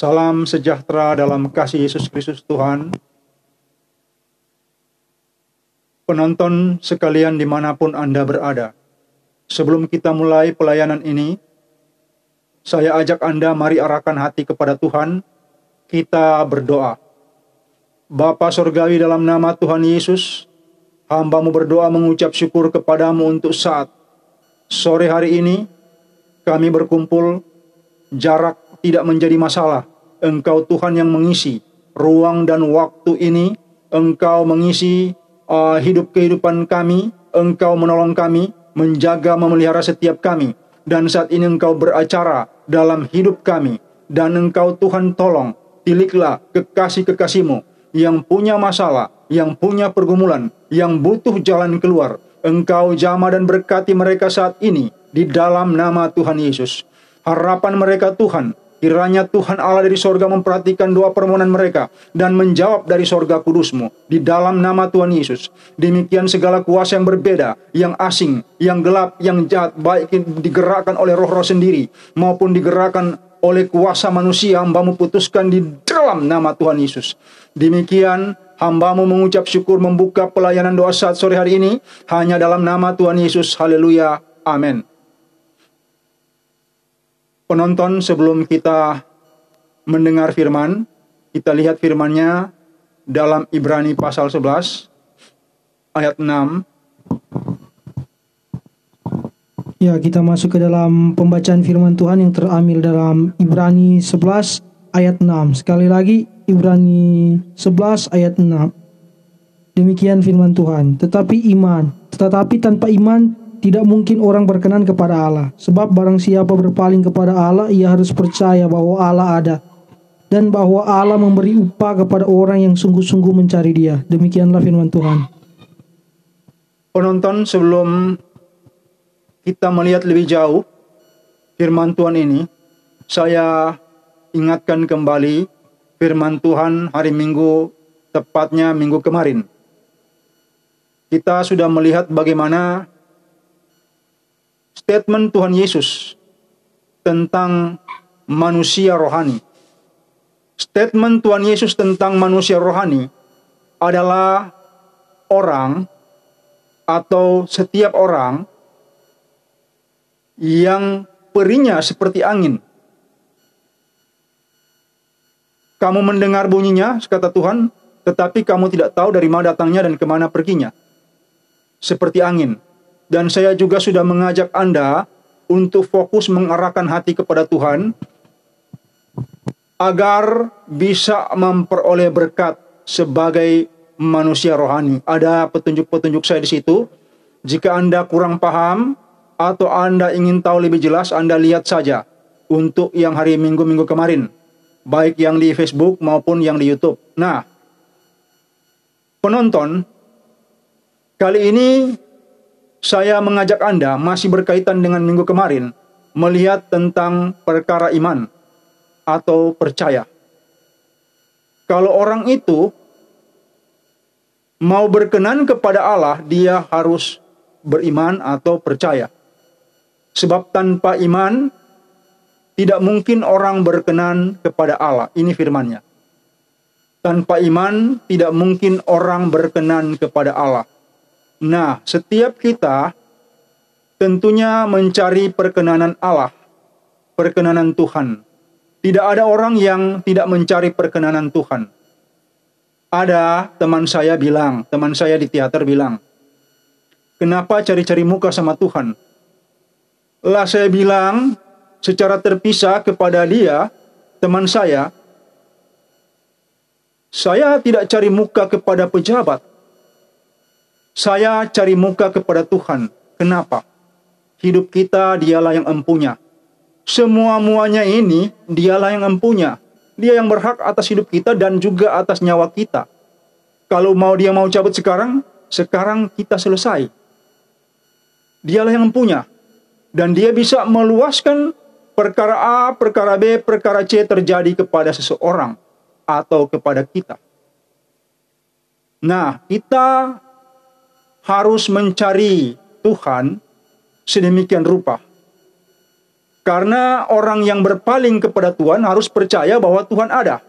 Salam sejahtera dalam kasih Yesus Kristus Tuhan. Penonton sekalian dimanapun Anda berada. Sebelum kita mulai pelayanan ini, saya ajak Anda mari arahkan hati kepada Tuhan. Kita berdoa. Bapa Sorgawi, dalam nama Tuhan Yesus, hamba-Mu berdoa mengucap syukur kepadamu untuk saat sore hari ini kami berkumpul. Jarak tidak menjadi masalah. Engkau Tuhan yang mengisi ruang dan waktu ini. Engkau mengisi hidup kehidupan kami. Engkau menolong kami, menjaga, memelihara setiap kami. Dan saat ini Engkau beracara dalam hidup kami. Dan Engkau Tuhan tolong, tiliklah kekasih-kekasih-Mu yang punya masalah, yang punya pergumulan, yang butuh jalan keluar. Engkau jamah dan berkati mereka saat ini di dalam nama Tuhan Yesus. Harapan mereka Tuhan, kiranya Tuhan Allah dari sorga memperhatikan doa permohonan mereka dan menjawab dari sorga kudus-Mu di dalam nama Tuhan Yesus. Demikian segala kuasa yang berbeda, yang asing, yang gelap, yang jahat, baik digerakkan oleh roh-roh sendiri maupun digerakkan oleh kuasa manusia, hamba-Mu putuskan di dalam nama Tuhan Yesus. Demikian hamba-Mu mengucap syukur membuka pelayanan doa saat sore hari ini hanya dalam nama Tuhan Yesus. Haleluya. Amin. Penonton, sebelum kita mendengar firman, kita lihat firman-Nya dalam Ibrani pasal 11 ayat 6. Ya, kita masuk ke dalam pembacaan firman Tuhan yang terambil dalam Ibrani 11 ayat 6. Sekali lagi, Ibrani 11 ayat 6. Demikian firman Tuhan. Tetapi tanpa iman tidak mungkin orang berkenan kepada Allah. Sebab barang siapa berpaling kepada Allah, ia harus percaya bahwa Allah ada, dan bahwa Allah memberi upah kepada orang yang sungguh-sungguh mencari Dia. Demikianlah firman Tuhan. Penonton, sebelum kita melihat lebih jauh firman Tuhan ini, saya ingatkan kembali firman Tuhan hari Minggu, tepatnya minggu kemarin. Kita sudah melihat bagaimana statement Tuhan Yesus tentang manusia rohani. Statement Tuhan Yesus tentang manusia rohani adalah orang atau setiap orang yang perinya seperti angin. Kamu mendengar bunyinya, kata Tuhan, tetapi kamu tidak tahu dari mana datangnya dan kemana perginya. Seperti angin. Dan saya juga sudah mengajak Anda untuk fokus mengarahkan hati kepada Tuhan agar bisa memperoleh berkat sebagai manusia rohani. Ada petunjuk-petunjuk saya di situ. Jika Anda kurang paham atau Anda ingin tahu lebih jelas, Anda lihat saja untuk yang hari Minggu kemarin, baik yang di Facebook maupun yang di YouTube. Nah, penonton, kali ini saya mengajak Anda, masih berkaitan dengan minggu kemarin, melihat tentang perkara iman atau percaya. Kalau orang itu mau berkenan kepada Allah, dia harus beriman atau percaya. Sebab tanpa iman, tidak mungkin orang berkenan kepada Allah. Ini firman-Nya. Tanpa iman, tidak mungkin orang berkenan kepada Allah. Nah, setiap kita tentunya mencari perkenanan Allah, perkenanan Tuhan. Tidak ada orang yang tidak mencari perkenanan Tuhan. Ada teman saya di teater bilang, kenapa cari-cari muka sama Tuhan? Lah saya bilang secara terpisah kepada dia, teman saya tidak cari muka kepada pejabat. Saya cari muka kepada Tuhan. Kenapa? Hidup kita dialah yang empunya. Semua-muanya ini dialah yang empunya. Dia yang berhak atas hidup kita dan juga atas nyawa kita. Kalau dia mau cabut sekarang kita selesai. Dialah yang empunya. Dan dia bisa meluaskan perkara A, perkara B, perkara C terjadi kepada seseorang atau kepada kita. Nah, kita harus mencari Tuhan sedemikian rupa. Karena orang yang berpaling kepada Tuhan harus percaya bahwa Tuhan ada.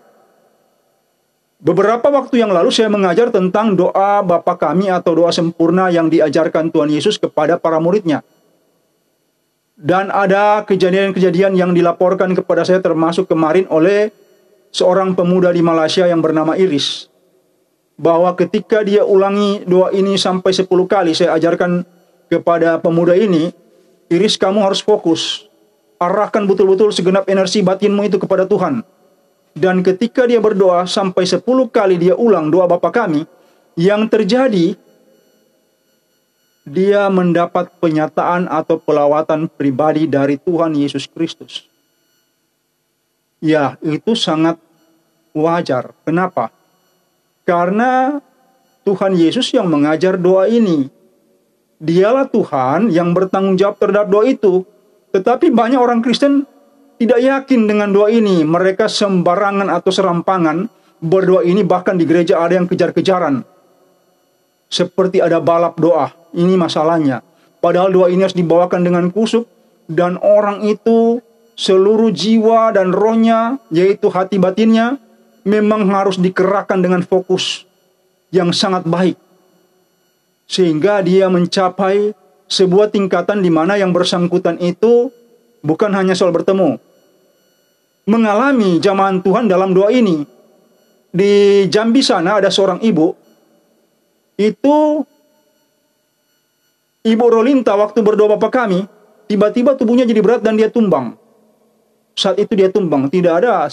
Beberapa waktu yang lalu saya mengajar tentang doa Bapa Kami atau doa sempurna yang diajarkan Tuhan Yesus kepada para muridnya. Dan ada kejadian-kejadian yang dilaporkan kepada saya termasuk kemarin oleh seorang pemuda di Malaysia yang bernama Iris. Bahwa ketika dia ulangi doa ini sampai 10 kali, saya ajarkan kepada pemuda ini, Iris, kamu harus fokus. Arahkan betul-betul segenap energi batinmu itu kepada Tuhan. Dan ketika dia berdoa sampai 10 kali dia ulang doa Bapa Kami, yang terjadi, dia mendapat penyataan atau pelawatan pribadi dari Tuhan Yesus Kristus. Ya, itu sangat wajar. Kenapa? Karena Tuhan Yesus yang mengajar doa ini. Dialah Tuhan yang bertanggung jawab terhadap doa itu. Tetapi banyak orang Kristen tidak yakin dengan doa ini. Mereka sembarangan atau serampangan berdoa ini, bahkan di gereja ada yang kejar-kejaran. Seperti ada balap doa. Ini masalahnya. Padahal doa ini harus dibawakan dengan kusuk. Dan orang itu seluruh jiwa dan rohnya, yaitu hati batinnya, memang harus dikerahkan dengan fokus yang sangat baik. Sehingga dia mencapai sebuah tingkatan di mana yang bersangkutan itu bukan hanya soal bertemu, mengalami jamahan Tuhan dalam doa ini. Di Jambi sana ada seorang ibu, itu Ibu Rolinta waktu berdoa Bapa Kami, tiba-tiba tubuhnya jadi berat dan dia tumbang. Saat itu dia tumbang,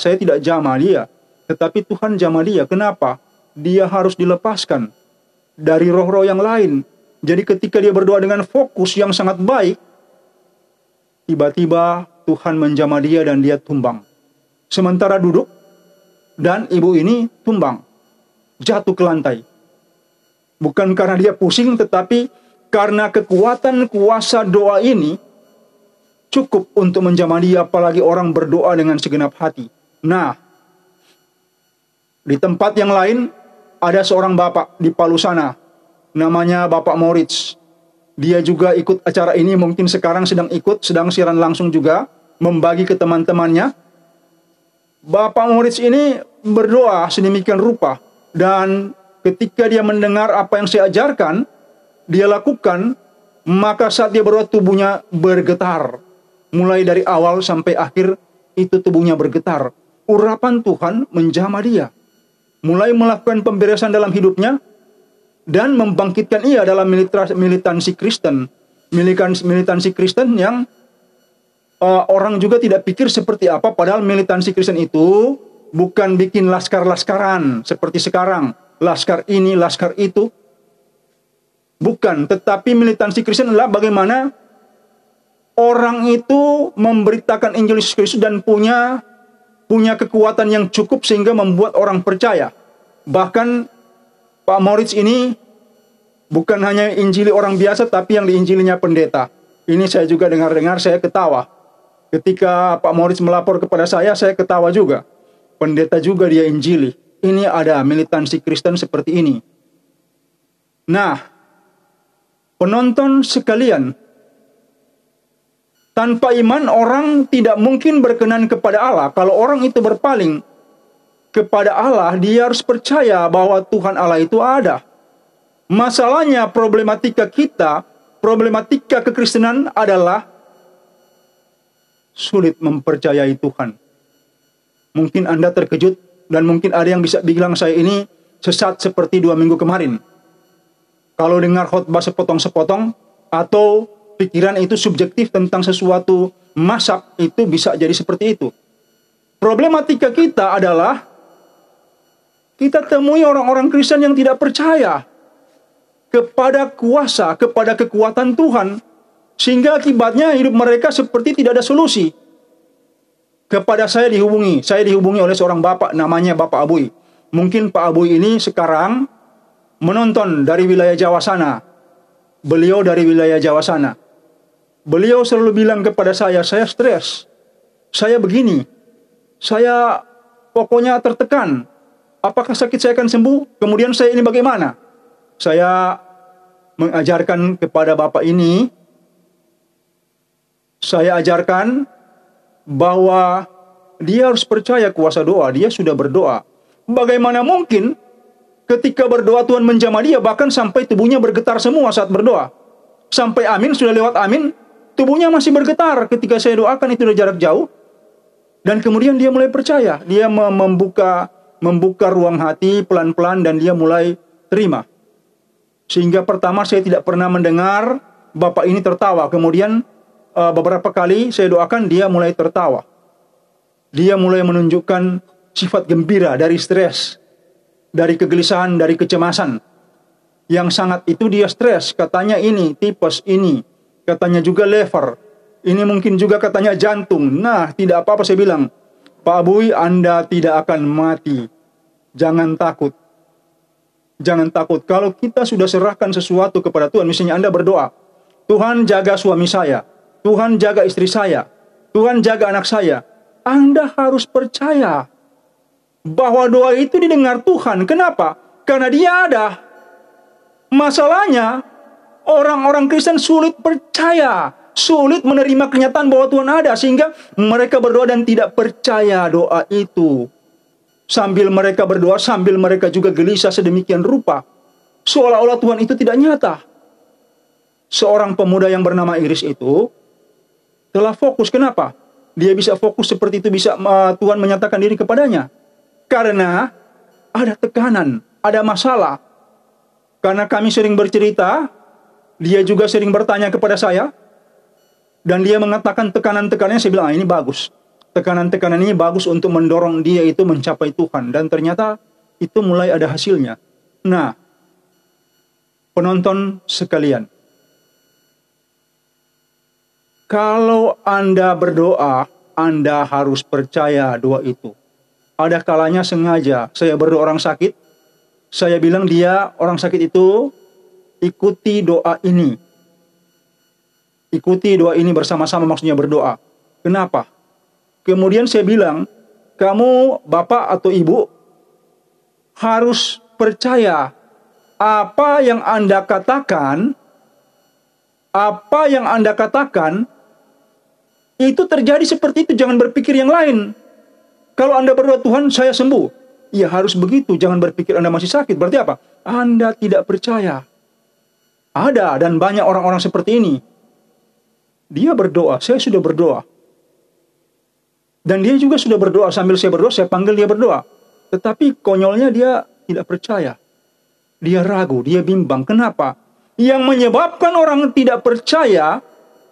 saya tidak jamah dia. Tetapi Tuhan jamah dia. Kenapa? Dia harus dilepaskan dari roh-roh yang lain. Jadi ketika dia berdoa dengan fokus yang sangat baik, tiba-tiba Tuhan menjamah dia dan dia tumbang. Sementara duduk, dan ibu ini tumbang, jatuh ke lantai. Bukan karena dia pusing, tetapi karena kekuatan kuasa doa ini cukup untuk menjamah dia, apalagi orang berdoa dengan segenap hati. Nah, di tempat yang lain ada seorang bapak di Palu sana, namanya Bapak Moritz. Dia juga ikut acara ini, mungkin sekarang sedang siaran langsung juga, membagi ke teman-temannya. Bapak Moritz ini berdoa sedemikian rupa, dan ketika dia mendengar apa yang saya ajarkan, dia lakukan, maka saat dia berdoa tubuhnya bergetar. Mulai dari awal sampai akhir itu tubuhnya bergetar. Urapan Tuhan menjamah dia. Mulai melakukan pemberesan dalam hidupnya dan membangkitkan ia dalam militansi Kristen. Militansi Kristen yang orang juga tidak pikir seperti apa, padahal militansi Kristen itu bukan bikin laskar-laskaran seperti sekarang. Laskar ini, laskar itu. Bukan, tetapi militansi Kristen adalah bagaimana orang itu memberitakan Injil Yesus Kristus dan punya kekuatan yang cukup sehingga membuat orang percaya. Bahkan Pak Moritz ini bukan hanya injili orang biasa, tapi yang diinjilinya pendeta. Ini saya juga dengar-dengar, saya ketawa. Ketika Pak Moritz melapor kepada saya ketawa juga. Pendeta juga dia injili. Ini ada militansi Kristen seperti ini. Nah, penonton sekalian, tanpa iman orang tidak mungkin berkenan kepada Allah. Kalau orang itu berpaling kepada Allah, dia harus percaya bahwa Tuhan Allah itu ada. Masalahnya problematika kekristenan adalah sulit mempercayai Tuhan. Mungkin Anda terkejut dan mungkin ada yang bisa bilang saya ini sesat seperti 2 minggu kemarin. Kalau dengar khotbah sepotong-sepotong atau pikiran itu subjektif tentang sesuatu mazhab, itu bisa jadi seperti itu. Problematika kita adalah kita temui orang-orang Kristen yang tidak percaya kepada kuasa, kepada kekuatan Tuhan, sehingga akibatnya hidup mereka seperti tidak ada solusi. Kepada saya dihubungi oleh seorang bapak namanya Bapak Abui. Mungkin Pak Abui ini sekarang menonton dari wilayah Jawa sana. Beliau dari wilayah Jawa sana. Beliau selalu bilang kepada saya stres, saya begini, saya pokoknya tertekan. Apakah sakit saya akan sembuh? Kemudian saya ini bagaimana? Saya mengajarkan kepada bapak ini, saya ajarkan bahwa dia harus percaya kuasa doa. Dia sudah berdoa. Bagaimana mungkin ketika berdoa Tuhan menjamah dia, bahkan sampai tubuhnya bergetar semua saat berdoa. Sampai amin, sudah lewat amin, tubuhnya masih bergetar ketika saya doakan, itu dari jarak jauh. Dan kemudian dia mulai percaya. Dia membuka ruang hati pelan-pelan dan dia mulai terima. Sehingga pertama saya tidak pernah mendengar Bapak ini tertawa. Kemudian beberapa kali saya doakan, dia mulai tertawa. Dia mulai menunjukkan sifat gembira dari stres, dari kegelisahan, dari kecemasan. Yang sangat itu dia stres. Katanya ini, tipes ini. Katanya juga lever. Ini mungkin juga katanya jantung. Nah, tidak apa-apa saya bilang. Pak Bui, Anda tidak akan mati. Jangan takut. Jangan takut. Kalau kita sudah serahkan sesuatu kepada Tuhan, misalnya Anda berdoa, Tuhan jaga suami saya. Tuhan jaga istri saya. Tuhan jaga anak saya. Anda harus percaya bahwa doa itu didengar Tuhan. Kenapa? Karena dia ada. Masalahnya, orang-orang Kristen sulit percaya, sulit menerima kenyataan bahwa Tuhan ada, sehingga mereka berdoa dan tidak percaya doa itu. Sambil mereka berdoa, sambil mereka juga gelisah sedemikian rupa, seolah-olah Tuhan itu tidak nyata. Seorang pemuda yang bernama Iris itu telah fokus. Kenapa? Dia bisa fokus seperti itu, bisa Tuhan menyatakan diri kepadanya. Karena ada tekanan, ada masalah. Karena kami sering bercerita, dia juga sering bertanya kepada saya, dan dia mengatakan tekanan-tekanannya. Saya bilang, ini bagus. Tekanan-tekanan ini bagus untuk mendorong dia itu mencapai Tuhan. Dan ternyata itu mulai ada hasilnya. Nah, penonton sekalian, kalau Anda berdoa, Anda harus percaya doa itu. Ada kalanya sengaja saya berdoa orang sakit, saya bilang dia orang sakit itu ikuti doa ini. Ikuti doa ini bersama-sama, maksudnya berdoa. Kenapa? Kemudian saya bilang, kamu bapak atau ibu harus percaya apa yang Anda katakan, itu terjadi seperti itu. Jangan berpikir yang lain. Kalau Anda berdoa, Tuhan saya sembuh, ya harus begitu. Jangan berpikir Anda masih sakit. Berarti apa? Anda tidak percaya. Ada dan banyak orang-orang seperti ini. Dia berdoa, saya sudah berdoa. Dan dia juga sudah berdoa. Sambil saya berdoa, saya panggil dia berdoa. Tetapi konyolnya dia tidak percaya. Dia ragu, dia bimbang. Kenapa? Yang menyebabkan orang tidak percaya,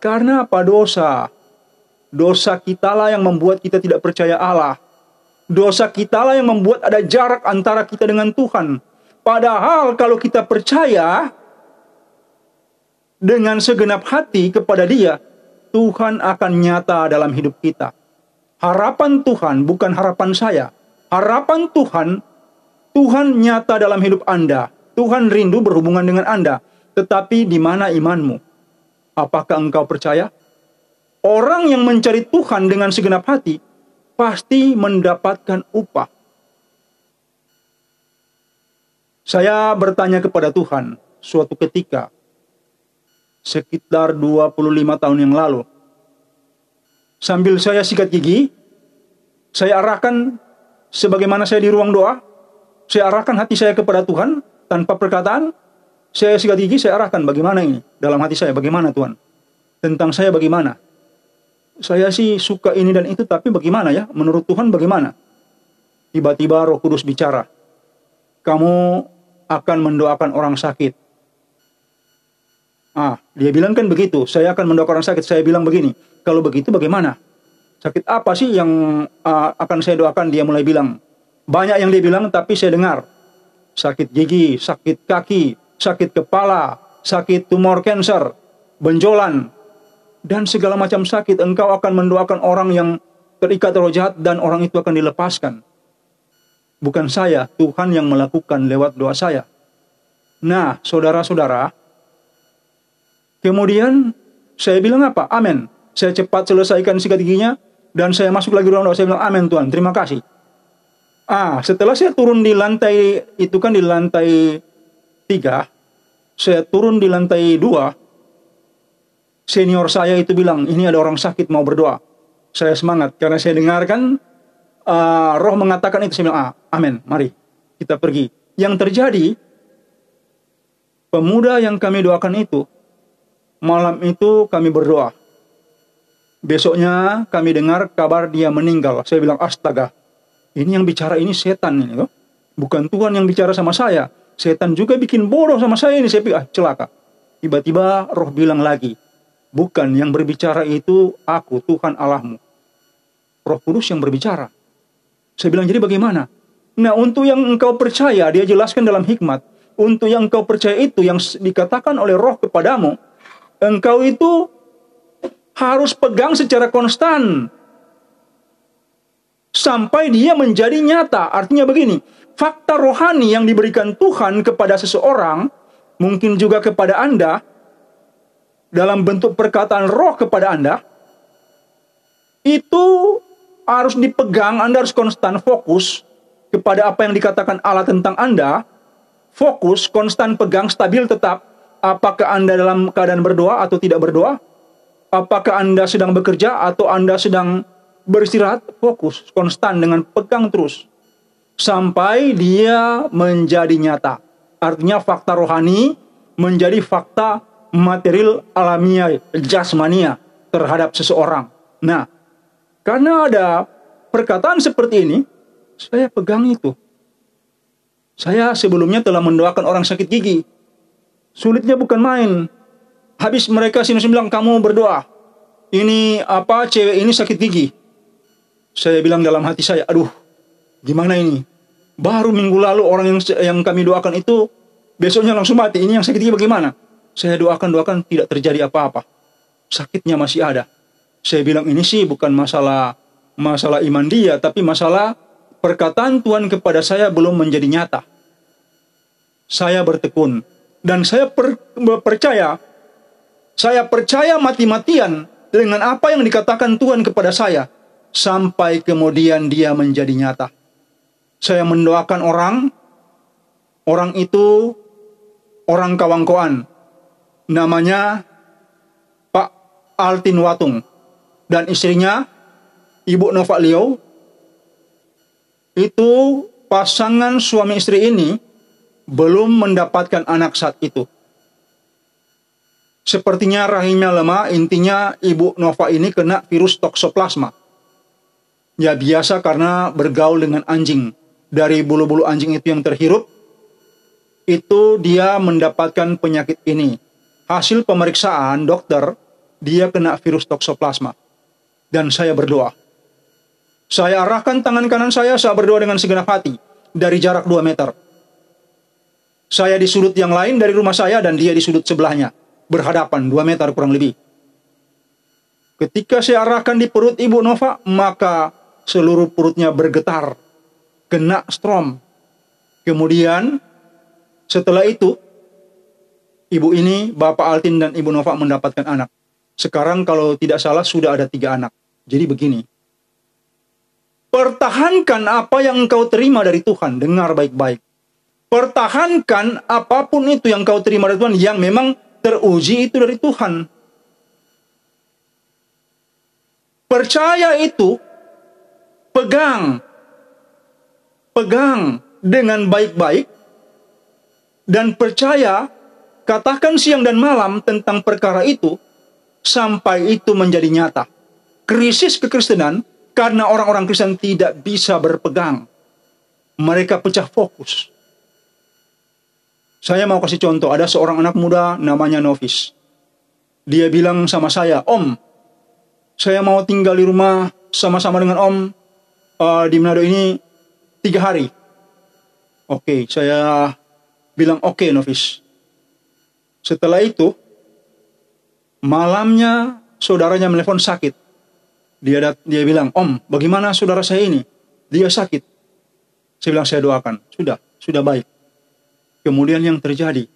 karena apa? Dosa. Dosa kitalah yang membuat kita tidak percaya Allah. Dosa kitalah yang membuat ada jarak antara kita dengan Tuhan. Padahal kalau kita percaya dengan segenap hati kepada Dia, Tuhan akan nyata dalam hidup kita. Harapan Tuhan bukan harapan saya. Harapan Tuhan, Tuhan nyata dalam hidup Anda. Tuhan rindu berhubungan dengan Anda. Tetapi di mana imanmu? Apakah engkau percaya? Orang yang mencari Tuhan dengan segenap hati pasti mendapatkan upah. Saya bertanya kepada Tuhan suatu ketika, sekitar 25 tahun yang lalu. Sambil saya sikat gigi, saya arahkan sebagaimana saya di ruang doa, saya arahkan hati saya kepada Tuhan tanpa perkataan. Saya sikat gigi, saya arahkan bagaimana ini dalam hati saya, bagaimana Tuhan? Tentang saya bagaimana? Saya sih suka ini dan itu, tapi bagaimana ya? Menurut Tuhan bagaimana? Tiba-tiba Roh Kudus bicara, kamu akan mendoakan orang sakit. Dia bilang kan begitu, saya akan mendoakan orang sakit. Saya bilang begini, kalau begitu bagaimana? Sakit apa sih yang akan saya doakan? Dia mulai bilang, banyak yang dia bilang, tapi saya dengar. Sakit gigi, sakit kaki, sakit kepala, sakit tumor kanker, benjolan, dan segala macam sakit. Engkau akan mendoakan orang yang terikat roh jahat dan orang itu akan dilepaskan. Bukan saya, Tuhan yang melakukan lewat doa saya. Nah, saudara-saudara, kemudian saya bilang apa? Amin. Saya cepat selesaikan sikat giginya dan saya masuk lagi ruang doa. Saya bilang, amin Tuhan, terima kasih. Setelah saya turun di lantai, itu kan di lantai 3, saya turun di lantai 2, senior saya itu bilang, ini ada orang sakit mau berdoa. Saya semangat karena saya dengarkan Roh mengatakan itu. Saya bilang, amin, mari kita pergi. Yang terjadi, pemuda yang kami doakan itu, malam itu kami berdoa. Besoknya kami dengar kabar dia meninggal. Saya bilang, astaga, ini yang bicara ini setan ini loh. Bukan Tuhan yang bicara sama saya. Setan juga bikin bodoh sama saya ini. Saya pikir, celaka. Tiba-tiba Roh bilang lagi, bukan, yang berbicara itu aku, Tuhan Allahmu. Roh Kudus yang berbicara. Saya bilang, jadi bagaimana? Nah, untuk yang engkau percaya, dia jelaskan dalam hikmat. Untuk yang engkau percaya itu, yang dikatakan oleh Roh kepadamu, engkau itu harus pegang secara konstan. Sampai dia menjadi nyata. Artinya begini, fakta rohani yang diberikan Tuhan kepada seseorang, mungkin juga kepada Anda, dalam bentuk perkataan Roh kepada Anda, itu harus dipegang. Anda harus konstan fokus kepada apa yang dikatakan Allah tentang Anda. Fokus, konstan pegang, stabil tetap. Apakah Anda dalam keadaan berdoa atau tidak berdoa? Apakah Anda sedang bekerja atau Anda sedang beristirahat? Fokus, konstan dengan pegang terus. Sampai dia menjadi nyata. Artinya fakta rohani menjadi fakta material alamiah, jasmania terhadap seseorang. Nah, karena ada perkataan seperti ini, saya pegang itu. Saya sebelumnya telah mendoakan orang sakit gigi. Sulitnya bukan main. Habis mereka sini bilang, kamu berdoa. Ini cewek ini sakit gigi. Saya bilang dalam hati saya, aduh, gimana ini? Baru minggu lalu orang yang kami doakan itu besoknya langsung mati. Ini yang sakit gigi bagaimana? Saya doakan tidak terjadi apa-apa. Sakitnya masih ada. Saya bilang ini sih bukan masalah iman dia, tapi masalah perkataan Tuhan kepada saya belum menjadi nyata. Saya bertekun dan saya percaya. Saya percaya mati-matian dengan apa yang dikatakan Tuhan kepada saya sampai kemudian dia menjadi nyata. Saya mendoakan orang itu orang Kawangkoan, namanya Pak Altin Watung, dan istrinya Ibu Nova Liau. Itu pasangan suami istri ini belum mendapatkan anak saat itu. Sepertinya rahimnya lemah, intinya Ibu Nova ini kena virus toksoplasma. Ya biasa karena bergaul dengan anjing. Dari bulu-bulu anjing itu yang terhirup, itu dia mendapatkan penyakit ini. Hasil pemeriksaan dokter, dia kena virus toksoplasma. Dan saya berdoa. Saya arahkan tangan kanan saya berdoa dengan segenap hati. Dari jarak 2 meter. Saya di sudut yang lain dari rumah saya dan dia di sudut sebelahnya. Berhadapan 2 meter kurang lebih. Ketika saya arahkan di perut Ibu Nova, maka seluruh perutnya bergetar. Kena strom. Kemudian setelah itu, ibu ini, Bapak Altin dan Ibu Nova mendapatkan anak. Sekarang kalau tidak salah sudah ada 3 anak. Jadi begini. Pertahankan apa yang engkau terima dari Tuhan. Dengar baik-baik. Pertahankan apapun itu yang kau terima dari Tuhan, yang memang teruji itu dari Tuhan. Percaya itu, pegang dengan baik-baik, dan percaya, katakan siang dan malam tentang perkara itu, sampai itu menjadi nyata. Krisis kekristenan, karena orang-orang Kristen tidak bisa berpegang. Mereka pecah fokus. Saya mau kasih contoh, ada seorang anak muda namanya Novis. Dia bilang sama saya, Om, saya mau tinggal di rumah sama-sama dengan Om di Manado ini 3 hari. Oke, saya bilang oke, Novis. Setelah itu, malamnya saudaranya menelpon sakit. Dia bilang, Om, bagaimana saudara saya ini? Dia sakit. Saya bilang, saya doakan. Sudah baik. Kemudian yang terjadi,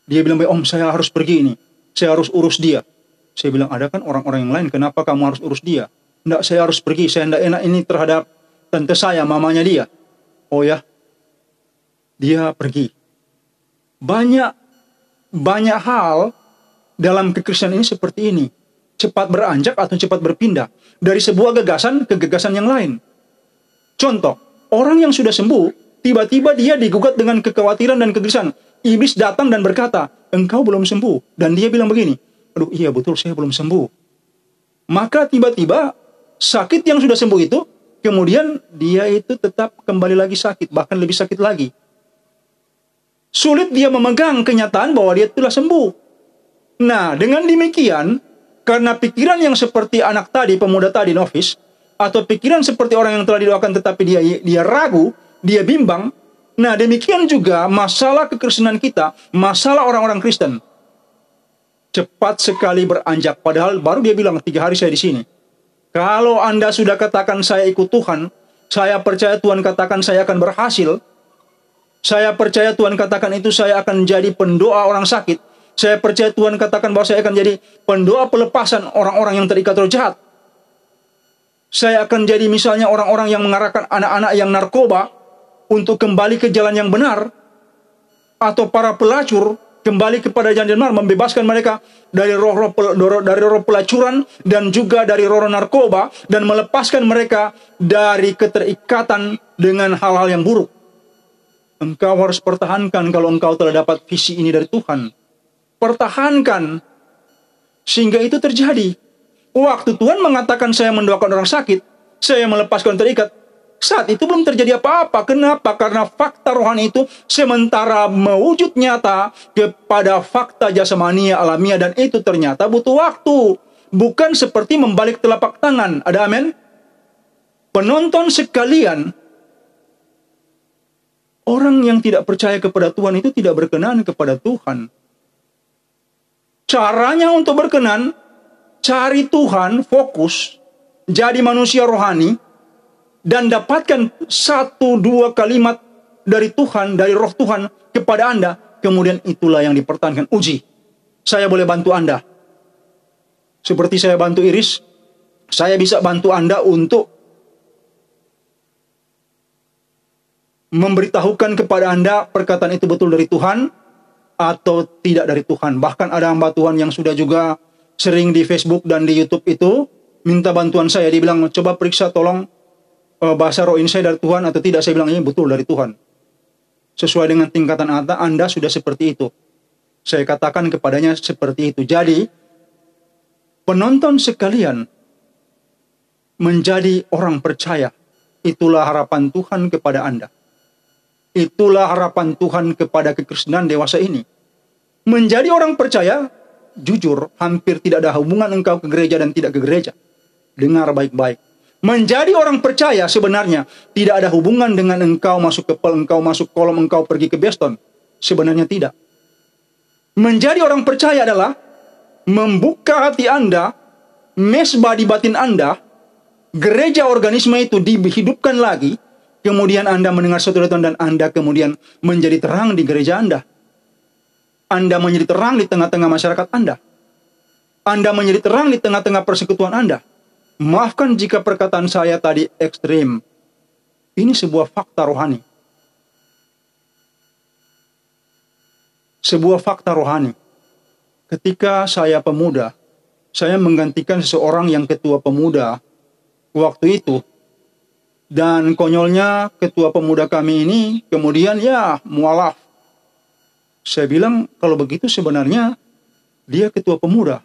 dia bilang, Om, saya harus pergi ini. Saya harus urus dia. Saya bilang, ada kan orang-orang yang lain, kenapa kamu harus urus dia? Enggak, saya harus pergi. Saya enggak enak ini terhadap tante saya, mamanya dia. Oh ya, dia pergi. Banyak hal dalam kekristenan ini seperti ini. cepat beranjak atau cepat berpindah dari sebuah gagasan ke gagasan yang lain. Contoh, orang yang sudah sembuh, tiba-tiba dia digugat dengan kekhawatiran dan kegelisahan. Iblis datang dan berkata, engkau belum sembuh. Dan dia bilang begini, aduh iya betul saya belum sembuh. Maka tiba-tiba sakit yang sudah sembuh itu, kemudian dia itu tetap kembali lagi sakit, bahkan lebih sakit lagi. Sulit dia memegang kenyataan bahwa dia telah sembuh. Nah, dengan demikian, karena pikiran yang seperti anak tadi, pemuda tadi, novice, atau pikiran seperti orang yang telah didoakan tetapi dia ragu, dia bimbang. Nah, demikian juga masalah kekristenan kita, masalah orang-orang Kristen. Cepat sekali beranjak, padahal baru dia bilang 3 hari saya di sini. Kalau Anda sudah katakan saya ikut Tuhan, saya percaya Tuhan katakan saya akan berhasil, saya percaya Tuhan katakan itu saya akan jadi pendoa orang sakit, saya percaya Tuhan katakan bahwa saya akan jadi pendoa pelepasan orang-orang yang terikat roh jahat, saya akan jadi misalnya orang-orang yang mengarahkan anak-anak yang narkoba untuk kembali ke jalan yang benar, atau para pelacur kembali kepada jalan yang benar, membebaskan mereka dari roh pelacuran dan juga dari roh narkoba, dan melepaskan mereka dari keterikatan dengan hal-hal yang buruk. Engkau harus pertahankan kalau engkau telah dapat visi ini dari Tuhan. Pertahankan sehingga itu terjadi. Waktu Tuhan mengatakan saya mendoakan orang sakit, saya melepaskan terikat, saat itu belum terjadi apa-apa. Kenapa? Karena fakta rohani itu sementara mewujud nyata kepada fakta jasmania alamiah, dan itu ternyata butuh waktu. Bukan seperti membalik telapak tangan. Ada amin? Penonton sekalian, orang yang tidak percaya kepada Tuhan itu tidak berkenan kepada Tuhan. Caranya untuk berkenan, cari Tuhan, fokus, jadi manusia rohani, dan dapatkan 1-2 kalimat dari Tuhan, dari roh Tuhan kepada Anda. Kemudian itulah yang dipertahankan. Uji, saya boleh bantu Anda. Seperti saya bantu Iris, saya bisa bantu Anda untuk memberitahukan kepada Anda perkataan itu betul dari Tuhan atau tidak dari Tuhan. Bahkan ada hamba Tuhan yang sudah juga sering di Facebook dan di YouTube itu minta bantuan saya. Dia bilang, coba periksa tolong bahasa roh ini saya dari Tuhan atau tidak. Saya bilang, ini betul dari Tuhan. Sesuai dengan tingkatan Anda sudah seperti itu. Saya katakan kepadanya seperti itu. Jadi, penonton sekalian, menjadi orang percaya, itulah harapan Tuhan kepada Anda. Itulah harapan Tuhan kepada kekristenan dewasa ini. Menjadi orang percaya, jujur, hampir tidak ada hubungan engkau ke gereja dan tidak ke gereja. Dengar baik-baik. Menjadi orang percaya sebenarnya tidak ada hubungan dengan engkau masuk ke pel, engkau masuk kolom, engkau pergi ke Beston. Sebenarnya tidak. Menjadi orang percaya adalah membuka hati Anda, mesbah di batin Anda, gereja organisme itu dihidupkan lagi, kemudian Anda mendengar suatu Tuhan dan Anda kemudian menjadi terang di gereja Anda. Anda menjadi terang di tengah-tengah masyarakat Anda. Anda menjadi terang di tengah-tengah persekutuan Anda. Maafkan jika perkataan saya tadi ekstrim. Ini sebuah fakta rohani. Sebuah fakta rohani. Ketika saya pemuda, saya menggantikan seseorang yang ketua pemuda waktu itu. Dan konyolnya ketua pemuda kami ini kemudian mualaf. Saya bilang kalau begitu sebenarnya dia ketua pemuda.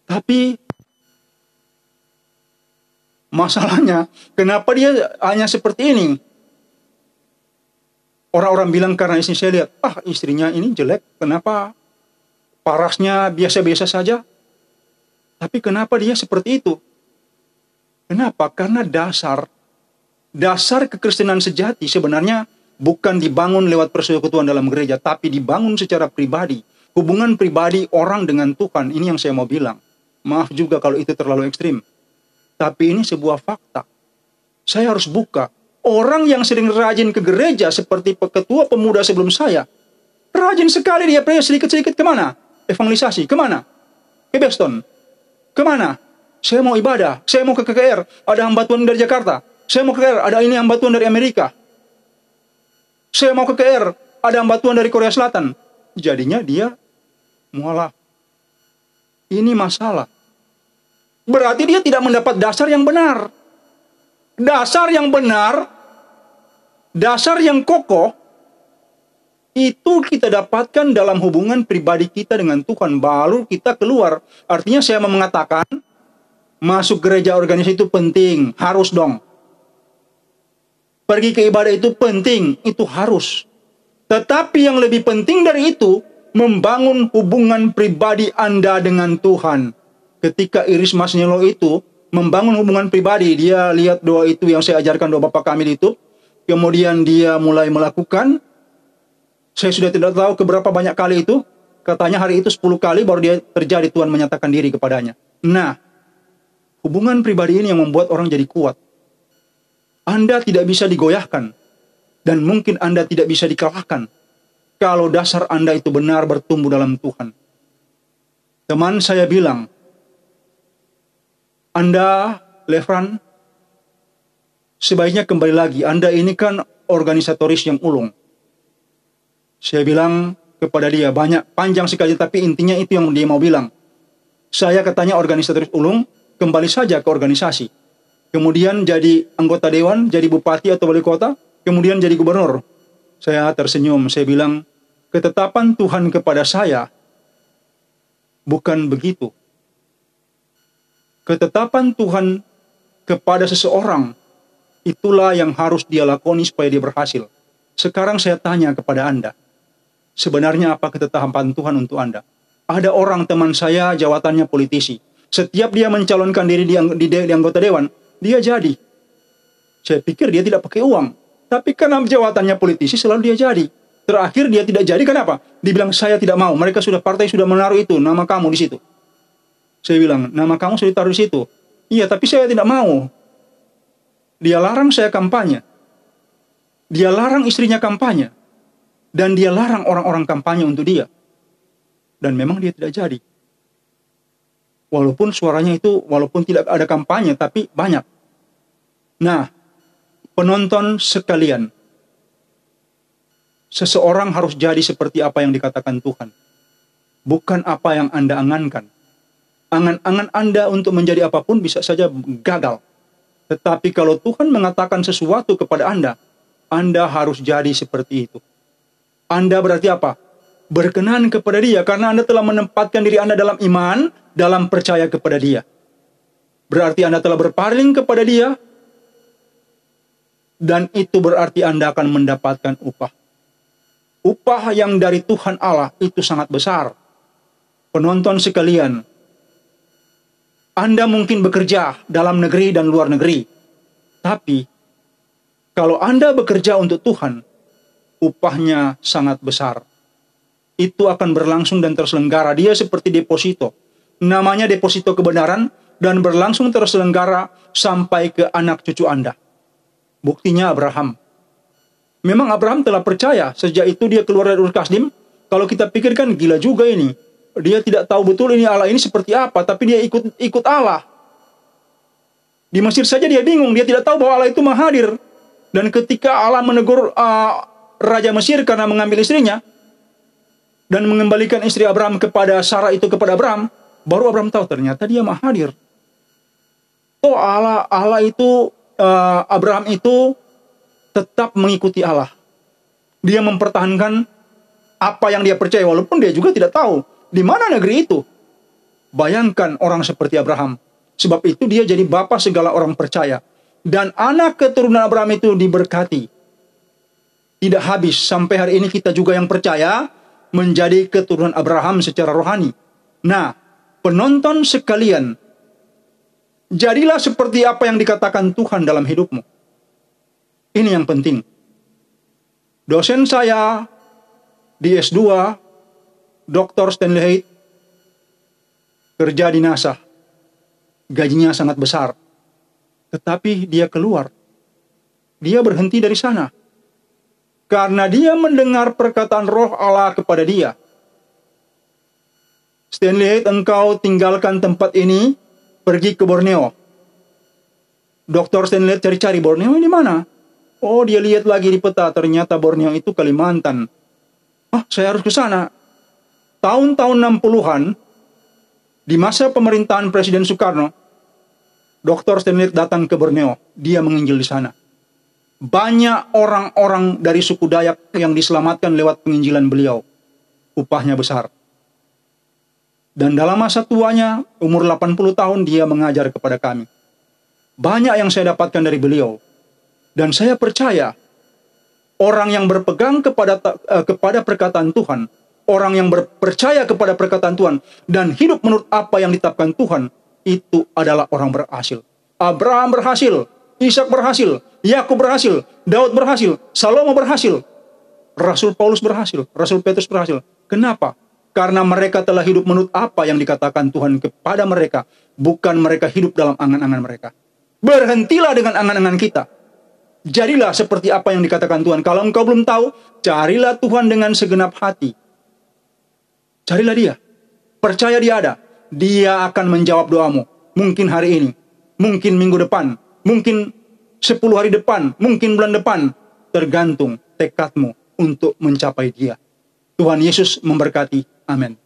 Tapi masalahnya kenapa dia hanya seperti ini? Orang-orang bilang karena istri saya lihat, istrinya ini jelek, kenapa parasnya biasa-biasa saja? Tapi kenapa dia seperti itu? Kenapa? Karena dasar kekristenan sejati sebenarnya bukan dibangun lewat persekutuan dalam gereja, tapi dibangun secara pribadi. Hubungan pribadi orang dengan Tuhan, ini yang saya mau bilang. Maaf juga kalau itu terlalu ekstrim. Tapi ini sebuah fakta. Saya harus buka. Orang yang sering rajin ke gereja seperti ketua pemuda sebelum saya, rajin sekali dia pergi sedikit-sedikit kemana? Evangelisasi, kemana? Ke Beston. Kemana? Saya mau ibadah, saya mau ke KKR, ada hamba Tuhan dari Jakarta. Saya mau ke KKR, ada ini hamba Tuhan dari Amerika. Saya mau ke KKR, ada hamba Tuhan dari Korea Selatan. Jadinya dia mualaf. Ini masalah. berarti dia tidak mendapat dasar yang benar. Dasar yang benar, dasar yang kokoh, itu kita dapatkan dalam hubungan pribadi kita dengan Tuhan. Baru kita keluar. Artinya saya mau mengatakan, masuk gereja organisasi itu penting, harus dong. Pergi ke ibadah itu penting, itu harus. Tetapi yang lebih penting dari itu, membangun hubungan pribadi Anda dengan Tuhan. Ketika Iris Masnelo itu membangun hubungan pribadi, dia lihat doa itu yang saya ajarkan, doa Bapa Kami di YouTube. Kemudian dia mulai melakukan. Saya sudah tidak tahu keberapa banyak kali itu. Katanya hari itu 10 kali baru dia terjadi Tuhan menyatakan diri kepadanya. Nah, hubungan pribadi ini yang membuat orang jadi kuat. Anda tidak bisa digoyahkan. Dan mungkin Anda tidak bisa dikalahkan. Kalau dasar Anda itu benar bertumbuh dalam Tuhan. Teman saya bilang, Anda, Lefran, sebaiknya kembali lagi. Anda ini kan organisatoris yang ulung. Saya bilang kepada dia, panjang sekali, tapi intinya itu yang dia mau bilang. Saya katanya organisatoris ulung, kembali saja ke organisasi. Kemudian jadi anggota dewan, jadi bupati atau wali kota, kemudian jadi gubernur. Saya tersenyum, saya bilang, ketetapan Tuhan kepada saya bukan begitu. Ketetapan Tuhan kepada seseorang, itulah yang harus dia lakoni supaya dia berhasil. Sekarang saya tanya kepada Anda, sebenarnya apa ketetapan Tuhan untuk Anda? Ada orang teman saya jabatannya politisi. Setiap dia mencalonkan diri di anggota dewan, dia jadi. Saya pikir dia tidak pakai uang. Tapi karena jabatannya politisi selalu dia jadi. Terakhir dia tidak jadi, kenapa? Dibilang saya tidak mau. Mereka partai sudah menaruh itu, nama kamu di situ. Saya bilang, nama kamu sudah ditaruh di situ. Iya, tapi saya tidak mau. Dia larang saya kampanye. Dia larang istrinya kampanye. Dan dia larang orang-orang kampanye untuk dia. Dan memang dia tidak jadi. Walaupun suaranya itu, walaupun tidak ada kampanye, tapi banyak. Nah, penonton sekalian, seseorang harus jadi seperti apa yang dikatakan Tuhan. Bukan apa yang Anda angankan. Angan-angan Anda untuk menjadi apapun bisa saja gagal. Tetapi kalau Tuhan mengatakan sesuatu kepada Anda harus jadi seperti itu. Anda berarti apa? Berkenan kepada Dia, karena Anda telah menempatkan diri Anda dalam iman, dalam percaya kepada Dia. Berarti Anda telah berpaling kepada Dia, dan itu berarti Anda akan mendapatkan upah. Upah yang dari Tuhan Allah itu sangat besar. Penonton sekalian, Anda mungkin bekerja dalam negeri dan luar negeri. Tapi, kalau Anda bekerja untuk Tuhan, upahnya sangat besar. Itu akan berlangsung dan terselenggara. Dia seperti deposito. Namanya deposito kebenaran, dan berlangsung terselenggara sampai ke anak cucu Anda. Buktinya Abraham. Memang Abraham telah percaya. Sejak itu dia keluar dari Ur Kasdim. Kalau kita pikirkan, gila juga ini. Dia tidak tahu betul ini Allah ini seperti apa, tapi dia ikut Allah. Di Mesir saja dia bingung, dia tidak tahu bahwa Allah itu Maha Hadir. Dan ketika Allah menegur Raja Mesir karena mengambil istrinya, dan mengembalikan istri Abraham kepada Sarah itu kepada Abraham, baru Abraham tahu ternyata dia Maha Hadir. Oh, Allah itu, Abraham itu tetap mengikuti Allah. Dia mempertahankan apa yang dia percaya, walaupun dia juga tidak tahu di mana negeri itu. Bayangkan orang seperti Abraham. Sebab itu dia jadi bapa segala orang percaya. Dan anak keturunan Abraham itu diberkati. Tidak habis, sampai hari ini kita juga yang percaya menjadi keturunan Abraham secara rohani. Nah, penonton sekalian, jadilah seperti apa yang dikatakan Tuhan dalam hidupmu. Ini yang penting. Dosen saya di S2, Dr. Stanley Hayes, kerja di NASA. Gajinya sangat besar. Tetapi dia keluar. Dia berhenti dari sana. Karena dia mendengar perkataan roh Allah kepada dia. Stanley Hayes, engkau tinggalkan tempat ini, pergi ke Borneo. Dr. Stanley Hayes cari-cari, Borneo ini mana? Oh, dia lihat lagi di peta, ternyata Borneo itu Kalimantan. Saya harus ke sana. Tahun-tahun 60-an, di masa pemerintahan Presiden Soekarno, Dr. Stanley datang ke Borneo, dia menginjil di sana. Banyak orang-orang dari suku Dayak yang diselamatkan lewat penginjilan beliau. Upahnya besar. Dan dalam masa tuanya, umur 80 tahun, dia mengajar kepada kami. Banyak yang saya dapatkan dari beliau. Dan saya percaya, orang yang berpegang kepada perkataan Tuhan, orang yang percaya kepada perkataan Tuhan, dan hidup menurut apa yang ditetapkan Tuhan, itu adalah orang berhasil. Abraham berhasil, Ishak berhasil, Yakub berhasil, Daud berhasil, Salomo berhasil, Rasul Paulus berhasil, Rasul Petrus berhasil. Kenapa? Karena mereka telah hidup menurut apa yang dikatakan Tuhan kepada mereka, bukan mereka hidup dalam angan-angan mereka. Berhentilah dengan angan-angan kita. Jadilah seperti apa yang dikatakan Tuhan. Kalau engkau belum tahu, carilah Tuhan dengan segenap hati. Carilah dia. Percaya dia ada. Dia akan menjawab doamu. Mungkin hari ini, mungkin minggu depan, mungkin 10 hari depan, mungkin bulan depan. Tergantung tekadmu untuk mencapai dia. Tuhan Yesus memberkati. Amin.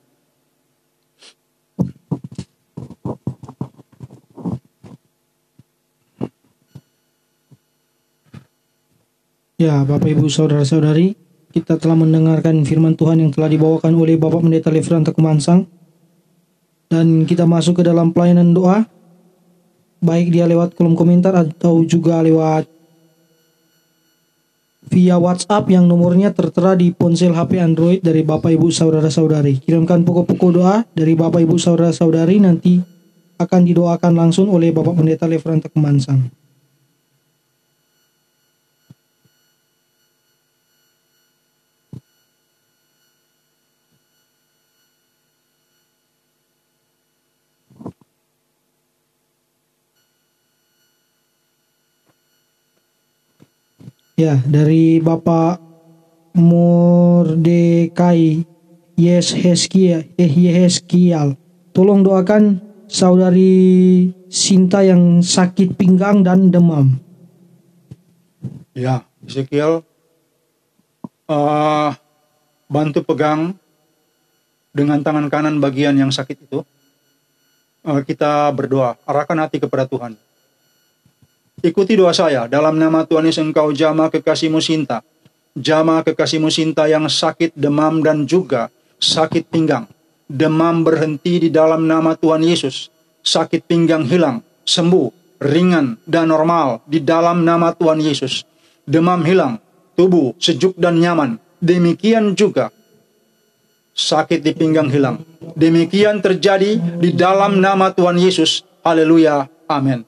Ya, Bapak Ibu Saudara-saudari, kita telah mendengarkan firman Tuhan yang telah dibawakan oleh Bapak Pendeta Lefranta Kumansang. Dan kita masuk ke dalam pelayanan doa, baik dia lewat kolom komentar atau juga lewat via WhatsApp yang nomornya tertera di ponsel HP Android dari Bapak Ibu Saudara-saudari. Kirimkan pokok-pokok doa dari Bapak Ibu Saudara-saudari, nanti akan didoakan langsung oleh Bapak Pendeta Lefranta Kumansang. Ya, dari Bapak Mordekai Yehezkiel, tolong doakan saudari Sinta yang sakit pinggang dan demam. Ya, Ezekiel, bantu pegang dengan tangan kanan bagian yang sakit itu. Kita berdoa, arahkan hati kepada Tuhan. Ikuti doa saya, dalam nama Tuhan Yesus engkau jamah kekasihmu Sinta. Jamah kekasihmu Sinta yang sakit demam dan juga sakit pinggang. Demam berhenti di dalam nama Tuhan Yesus. Sakit pinggang hilang, sembuh, ringan dan normal di dalam nama Tuhan Yesus. Demam hilang, tubuh sejuk dan nyaman. Demikian juga sakit di pinggang hilang. Demikian terjadi di dalam nama Tuhan Yesus. Haleluya. Amin.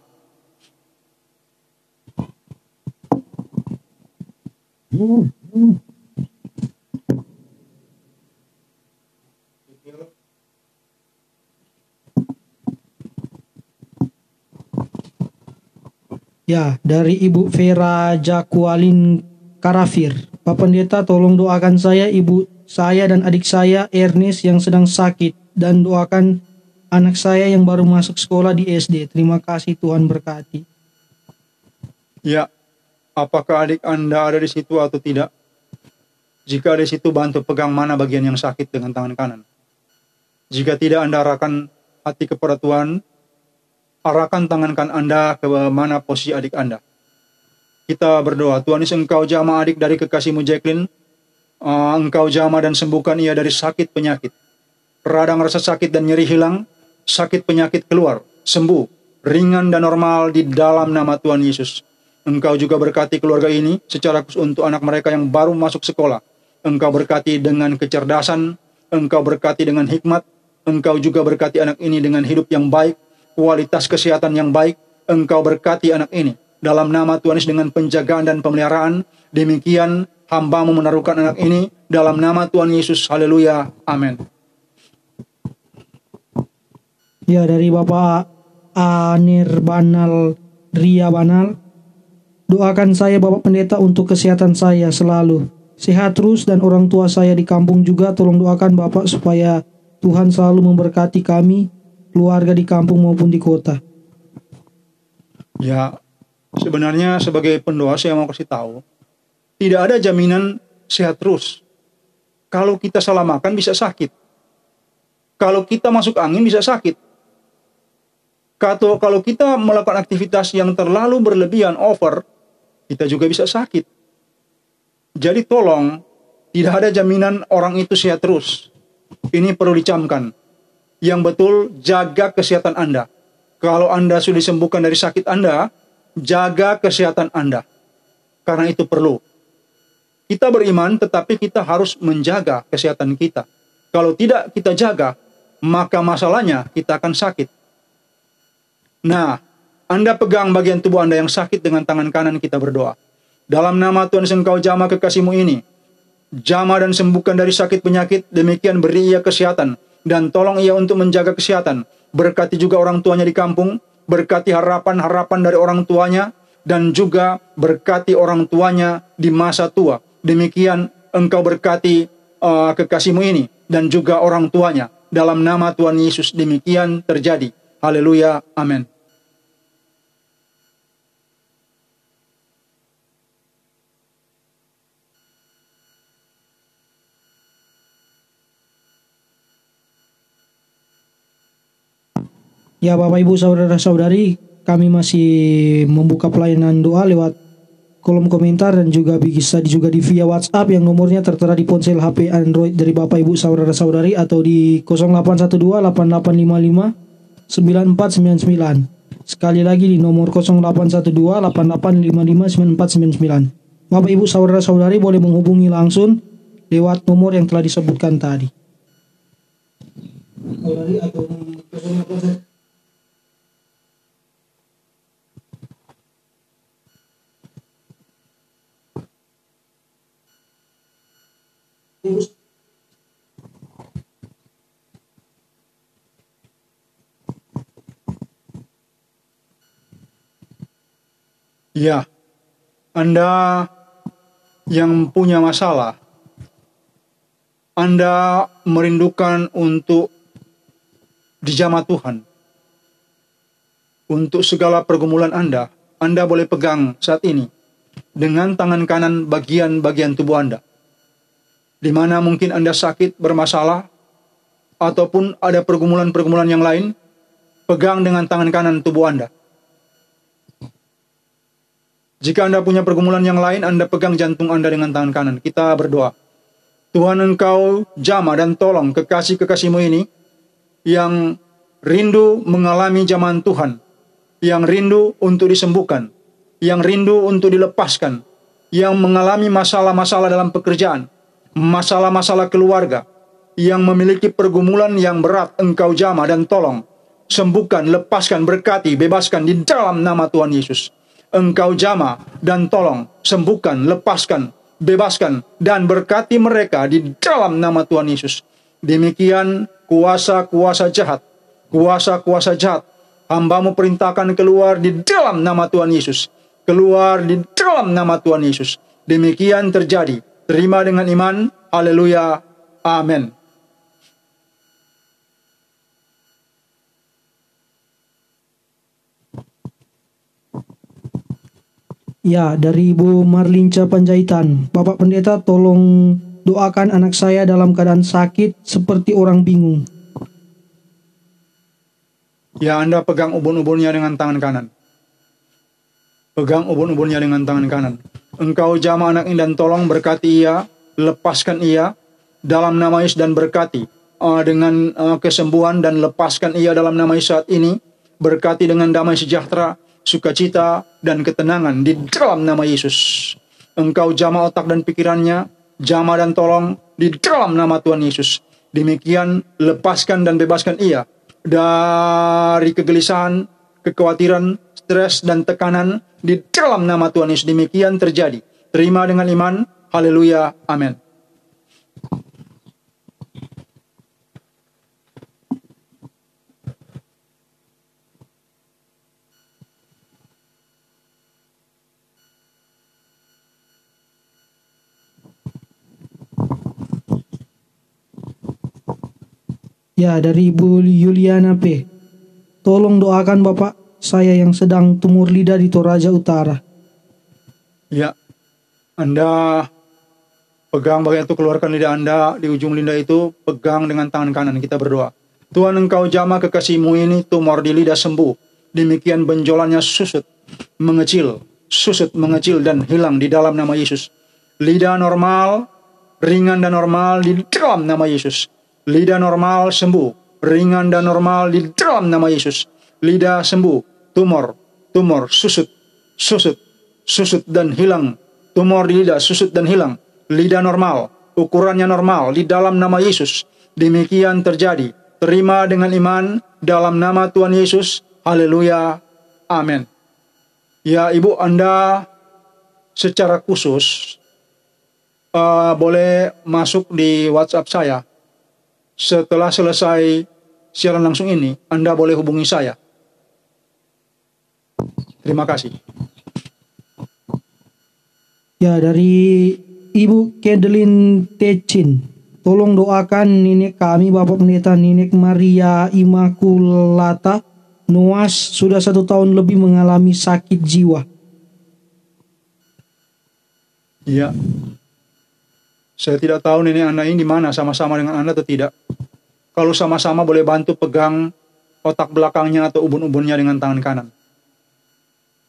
Ya, dari Ibu Vera Jakualin Karafir. Pak Pendeta, tolong doakan saya, ibu saya dan adik saya Ernest yang sedang sakit, dan doakan anak saya yang baru masuk sekolah di SD. Terima kasih, Tuhan berkati. Ya, apakah adik Anda ada di situ atau tidak? Jika di situ, bantu pegang mana bagian yang sakit dengan tangan kanan. Jika tidak, Anda arahkan hati kepada Tuhan. Arahkan tangan kanan Anda ke mana posisi adik Anda. Kita berdoa, Tuhan Yesus, engkau jamah adik dari kekasihmu Jacqueline. Engkau jamah dan sembuhkan ia dari sakit penyakit. Radang rasa sakit dan nyeri hilang. Sakit penyakit keluar, sembuh, ringan dan normal di dalam nama Tuhan Yesus. Engkau juga berkati keluarga ini secara khusus untuk anak mereka yang baru masuk sekolah. Engkau berkati dengan kecerdasan, engkau berkati dengan hikmat, engkau juga berkati anak ini dengan hidup yang baik, kualitas kesehatan yang baik. Engkau berkati anak ini dalam nama Tuhan Yesus dengan penjagaan dan pemeliharaan. Demikian hamba-Mu menaruhkan anak ini dalam nama Tuhan Yesus. Haleluya. Amin. Ya, dari Bapak Anirbanal Ria Banal. Doakan saya Bapak Pendeta untuk kesehatan saya selalu sehat terus, dan orang tua saya di kampung juga. Tolong doakan Bapak supaya Tuhan selalu memberkati kami, keluarga di kampung maupun di kota. Ya, sebenarnya sebagai pendoa saya mau kasih tahu, tidak ada jaminan sehat terus. Kalau kita salah makan bisa sakit. Kalau kita masuk angin bisa sakit. Kalau kita melakukan aktivitas yang terlalu berlebihan, over, kita juga bisa sakit. Jadi tolong, tidak ada jaminan orang itu sehat terus. Ini perlu dicamkan. Yang betul, jaga kesehatan Anda. Kalau Anda sudah disembuhkan dari sakit Anda, jaga kesehatan Anda. Karena itu perlu. Kita beriman, tetapi kita harus menjaga kesehatan kita. Kalau tidak kita jaga, maka masalahnya kita akan sakit. Nah, Anda pegang bagian tubuh Anda yang sakit dengan tangan kanan, kita berdoa. Dalam nama Tuhan Yesus, Engkau jamah kekasih-Mu ini. Jamah dan sembuhkan dari sakit penyakit, demikian beri ia kesehatan. Dan tolong ia untuk menjaga kesehatan. Berkati juga orang tuanya di kampung, berkati harapan-harapan dari orang tuanya, dan juga berkati orang tuanya di masa tua. Demikian Engkau berkati kekasih-Mu ini, dan juga orang tuanya. Dalam nama Tuhan Yesus demikian terjadi. Haleluya, amin. Ya Bapak Ibu Saudara-saudari, kami masih membuka pelayanan doa lewat kolom komentar dan juga bisa juga di via WhatsApp yang nomornya tertera di ponsel HP Android dari Bapak Ibu Saudara-saudari atau di 0812 8855 9499. Sekali lagi di nomor 0812 8855 9499. Bapak Ibu Saudara-saudari boleh menghubungi langsung lewat nomor yang telah disebutkan tadi. Atau di 0812. Ya, Anda yang punya masalah, Anda merindukan untuk dijamah Tuhan. Untuk segala pergumulan Anda boleh pegang saat ini dengan tangan kanan bagian-bagian tubuh Anda. Di mana mungkin Anda sakit, bermasalah, ataupun ada pergumulan-pergumulan yang lain, pegang dengan tangan kanan tubuh Anda. Jika Anda punya pergumulan yang lain, Anda pegang jantung Anda dengan tangan kanan. Kita berdoa. Tuhan, Engkau jamah dan tolong kekasih-kekasih-Mu ini yang rindu mengalami jamahan Tuhan, yang rindu untuk disembuhkan, yang rindu untuk dilepaskan, yang mengalami masalah-masalah dalam pekerjaan, masalah-masalah keluarga, yang memiliki pergumulan yang berat, Engkau jamah dan tolong, sembuhkan, lepaskan, berkati, bebaskan di dalam nama Tuhan Yesus. Engkau jamah dan tolong, sembuhkan, lepaskan, bebaskan, dan berkati mereka di dalam nama Tuhan Yesus. Demikian kuasa-kuasa jahat, hamba-Mu perintahkan keluar di dalam nama Tuhan Yesus. Keluar di dalam nama Tuhan Yesus. Demikian terjadi. Terima dengan iman. Haleluya. Amin. Ya, dari Ibu Marlinca Panjaitan. Bapak Pendeta, tolong doakan anak saya dalam keadaan sakit seperti orang bingung. Ya, Anda pegang ubun-ubunnya dengan tangan kanan. Pegang ubun-ubunnya dengan tangan kanan. Engkau jamah anak ini dan tolong berkati ia, lepaskan ia dalam nama Yesus dan berkati dengan kesembuhan dan lepaskan ia dalam nama Yesus saat ini. Berkati dengan damai sejahtera, sukacita, dan ketenangan di dalam nama Yesus. Engkau jamah otak dan pikirannya, jamah dan tolong di dalam nama Tuhan Yesus. Demikian lepaskan dan bebaskan ia dari kegelisahan, kekhawatiran, stres, dan tekanan di dalam nama Tuhan Yesus. Demikian terjadi. Terima dengan iman. Haleluya. Amin. Ya, dari Ibu Yuliana P. Tolong doakan Bapak saya yang sedang tumor lidah di Toraja Utara. Ya, Anda pegang bagian itu, keluarkan lidah Anda di ujung lidah itu, pegang dengan tangan kanan. Kita berdoa. Tuhan, Engkau jamah kekasih-Mu ini, tumor di lidah sembuh. demikian benjolannya susut, mengecil dan hilang di dalam nama Yesus. Lidah normal, ringan dan normal di dalam nama Yesus. Lidah normal sembuh, ringan dan normal di dalam nama Yesus. Lidah sembuh, tumor, susut dan hilang. Tumor di lidah, susut dan hilang. Lidah normal, ukurannya normal di dalam nama Yesus. Demikian terjadi. Terima dengan iman dalam nama Tuhan Yesus. Haleluya. Amin. Ya, Ibu, Anda secara khusus boleh masuk di WhatsApp saya. Setelah selesai siaran langsung ini, Anda boleh hubungi saya. Terima kasih. Ya, dari Ibu Kedelin Tecin, tolong doakan nenek kami, Bapak Pendeta Nenek Maria Immaculata Noas, sudah 1 tahun lebih mengalami sakit jiwa. Iya. Saya tidak tahu nenek Anda ini di mana, sama-sama dengan Anda atau tidak. Kalau sama-sama boleh bantu pegang otak belakangnya atau ubun-ubunnya dengan tangan kanan.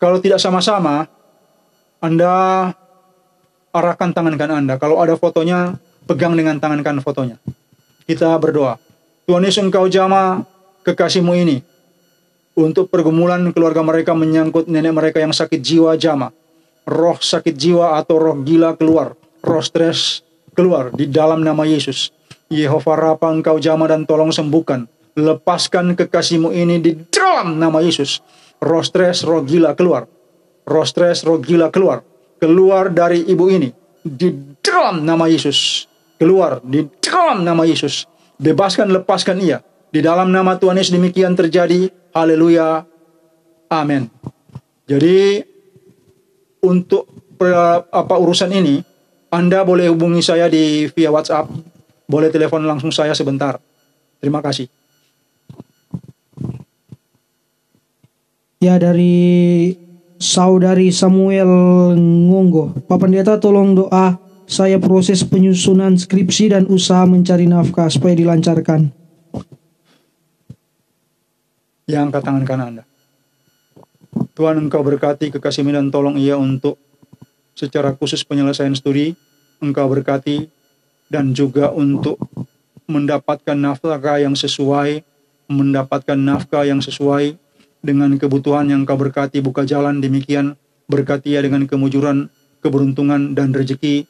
Kalau tidak sama-sama, Anda arahkan tangan kanan Anda. Kalau ada fotonya, pegang dengan tangan kanan fotonya. Kita berdoa. Tuhan Yesus, Engkau jamah kekasih-Mu ini untuk pergumulan keluarga mereka menyangkut nenek mereka yang sakit jiwa, jamah. Roh sakit jiwa atau roh gila keluar. Roh stres keluar di dalam nama Yesus. Yehova Rafa, Engkau jamah dan tolong sembuhkan. Lepaskan kekasih-Mu ini di dalam nama Yesus. Roh stres, roh gila keluar. Roh stres, roh gila keluar. Keluar dari ibu ini di dalam nama Yesus. Keluar di dalam nama Yesus. Bebaskan, lepaskan ia. Di dalam nama Tuhan Yesus demikian terjadi. Haleluya. Amin. Jadi untuk urusan ini, Anda boleh hubungi saya via WhatsApp. Boleh telepon langsung saya sebentar. Terima kasih. Ya, dari Saudari Samuel Ngonggo, Pak Pendeta tolong doa saya proses penyusunan skripsi dan usaha mencari nafkah supaya dilancarkan. Yang angkat tangan kanan Anda. Tuhan, Engkau berkati kekasih-Mu dan tolong ia untuk secara khusus penyelesaian studi. Engkau berkati dan juga untuk mendapatkan nafkah yang sesuai, dengan kebutuhan yang Engkau berkati. Buka jalan demikian, berkati ia dengan kemujuran, keberuntungan dan rezeki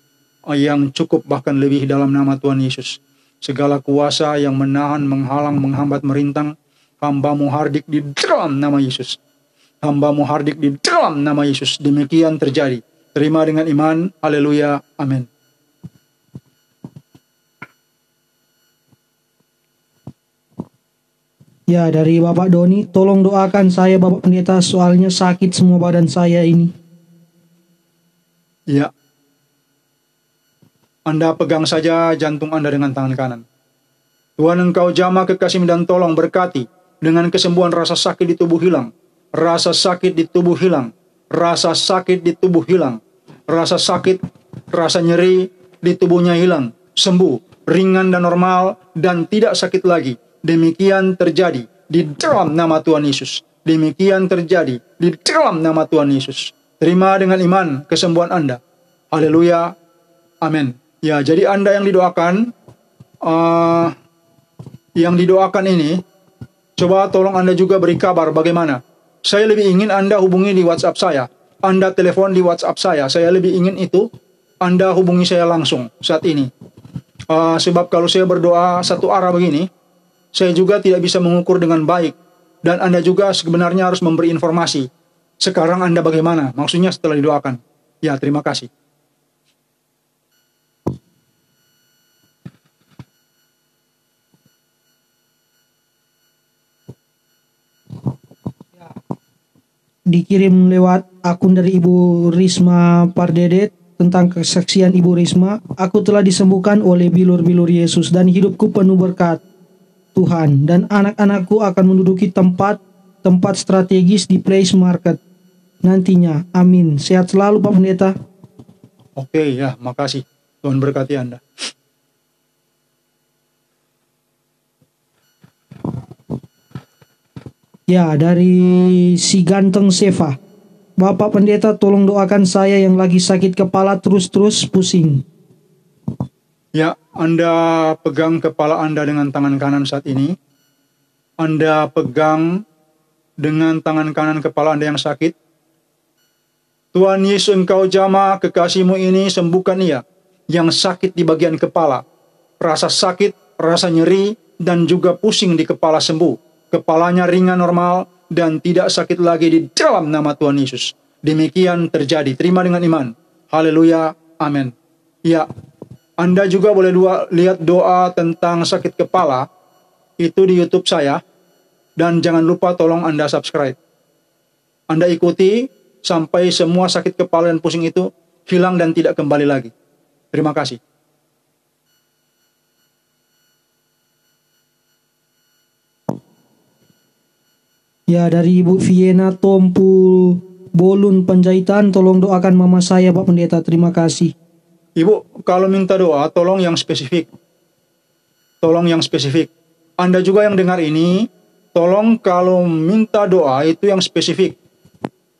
yang cukup bahkan lebih dalam nama Tuhan Yesus. Segala kuasa yang menahan, menghalang, menghambat, merintang, hamba-Mu hardik di dalam nama Yesus. Hamba-Mu hardik di dalam nama Yesus. Demikian terjadi. Terima dengan iman. Haleluya. Amin. Ya, dari Bapak Doni, tolong doakan saya Bapak Pendeta, soalnya sakit semua badan saya ini. Ya. Anda pegang saja jantung Anda dengan tangan kanan. Tuhan, Engkau jamah kekasih-Mu dan tolong berkati dengan kesembuhan rasa sakit di tubuh hilang. Rasa sakit di tubuh hilang. Rasa sakit di tubuh hilang. Rasa sakit, rasa nyeri di tubuhnya hilang. Sembuh, ringan dan normal dan tidak sakit lagi. Demikian terjadi di dalam nama Tuhan Yesus. Demikian terjadi di dalam nama Tuhan Yesus. Terima dengan iman kesembuhan Anda. Haleluya. Amin. Ya, jadi Anda yang didoakan, ini, coba tolong Anda juga beri kabar bagaimana. Saya lebih ingin Anda hubungi di WhatsApp saya. Anda telepon di WhatsApp saya. Saya lebih ingin itu Anda hubungi saya langsung saat ini. Sebab kalau saya berdoa satu arah begini, saya juga tidak bisa mengukur dengan baik. Dan Anda juga sebenarnya harus memberi informasi. Sekarang Anda bagaimana? Maksudnya setelah didoakan. Ya, terima kasih. Dikirim lewat akun dari Ibu Risma Pardedet tentang kesaksian Ibu Risma. Aku telah disembuhkan oleh bilur-bilur Yesus dan hidupku penuh berkat Tuhan, dan anak-anakku akan menduduki tempat strategis di Place Market nantinya. Amin. Sehat selalu Pak Pendeta. Oke, ya, makasih. Tuhan berkati Anda. Ya, dari si ganteng Seva. Bapak Pendeta, tolong doakan saya yang lagi sakit kepala terus-terus pusing. Ya, Anda pegang kepala Anda dengan tangan kanan saat ini. Anda pegang dengan tangan kanan kepala Anda yang sakit. Tuhan Yesus, Engkau jamah kekasih-Mu ini, sembuhkan ia yang sakit di bagian kepala. Rasa sakit, rasa nyeri, dan juga pusing di kepala sembuh. Kepalanya ringan normal dan tidak sakit lagi di dalam nama Tuhan Yesus. Demikian terjadi. Terima dengan iman. Haleluya. Amin. Ya, Anda juga boleh lihat doa tentang sakit kepala itu di YouTube saya. Dan jangan lupa tolong Anda subscribe. Anda ikuti sampai semua sakit kepala dan pusing itu hilang dan tidak kembali lagi. Terima kasih. Ya, dari Ibu Vienna Tompu Bolun Penjahitan, tolong doakan mama saya Pak Pendeta, terima kasih. Ibu, kalau minta doa, tolong yang spesifik. Tolong yang spesifik. Anda juga yang dengar ini, tolong kalau minta doa itu yang spesifik.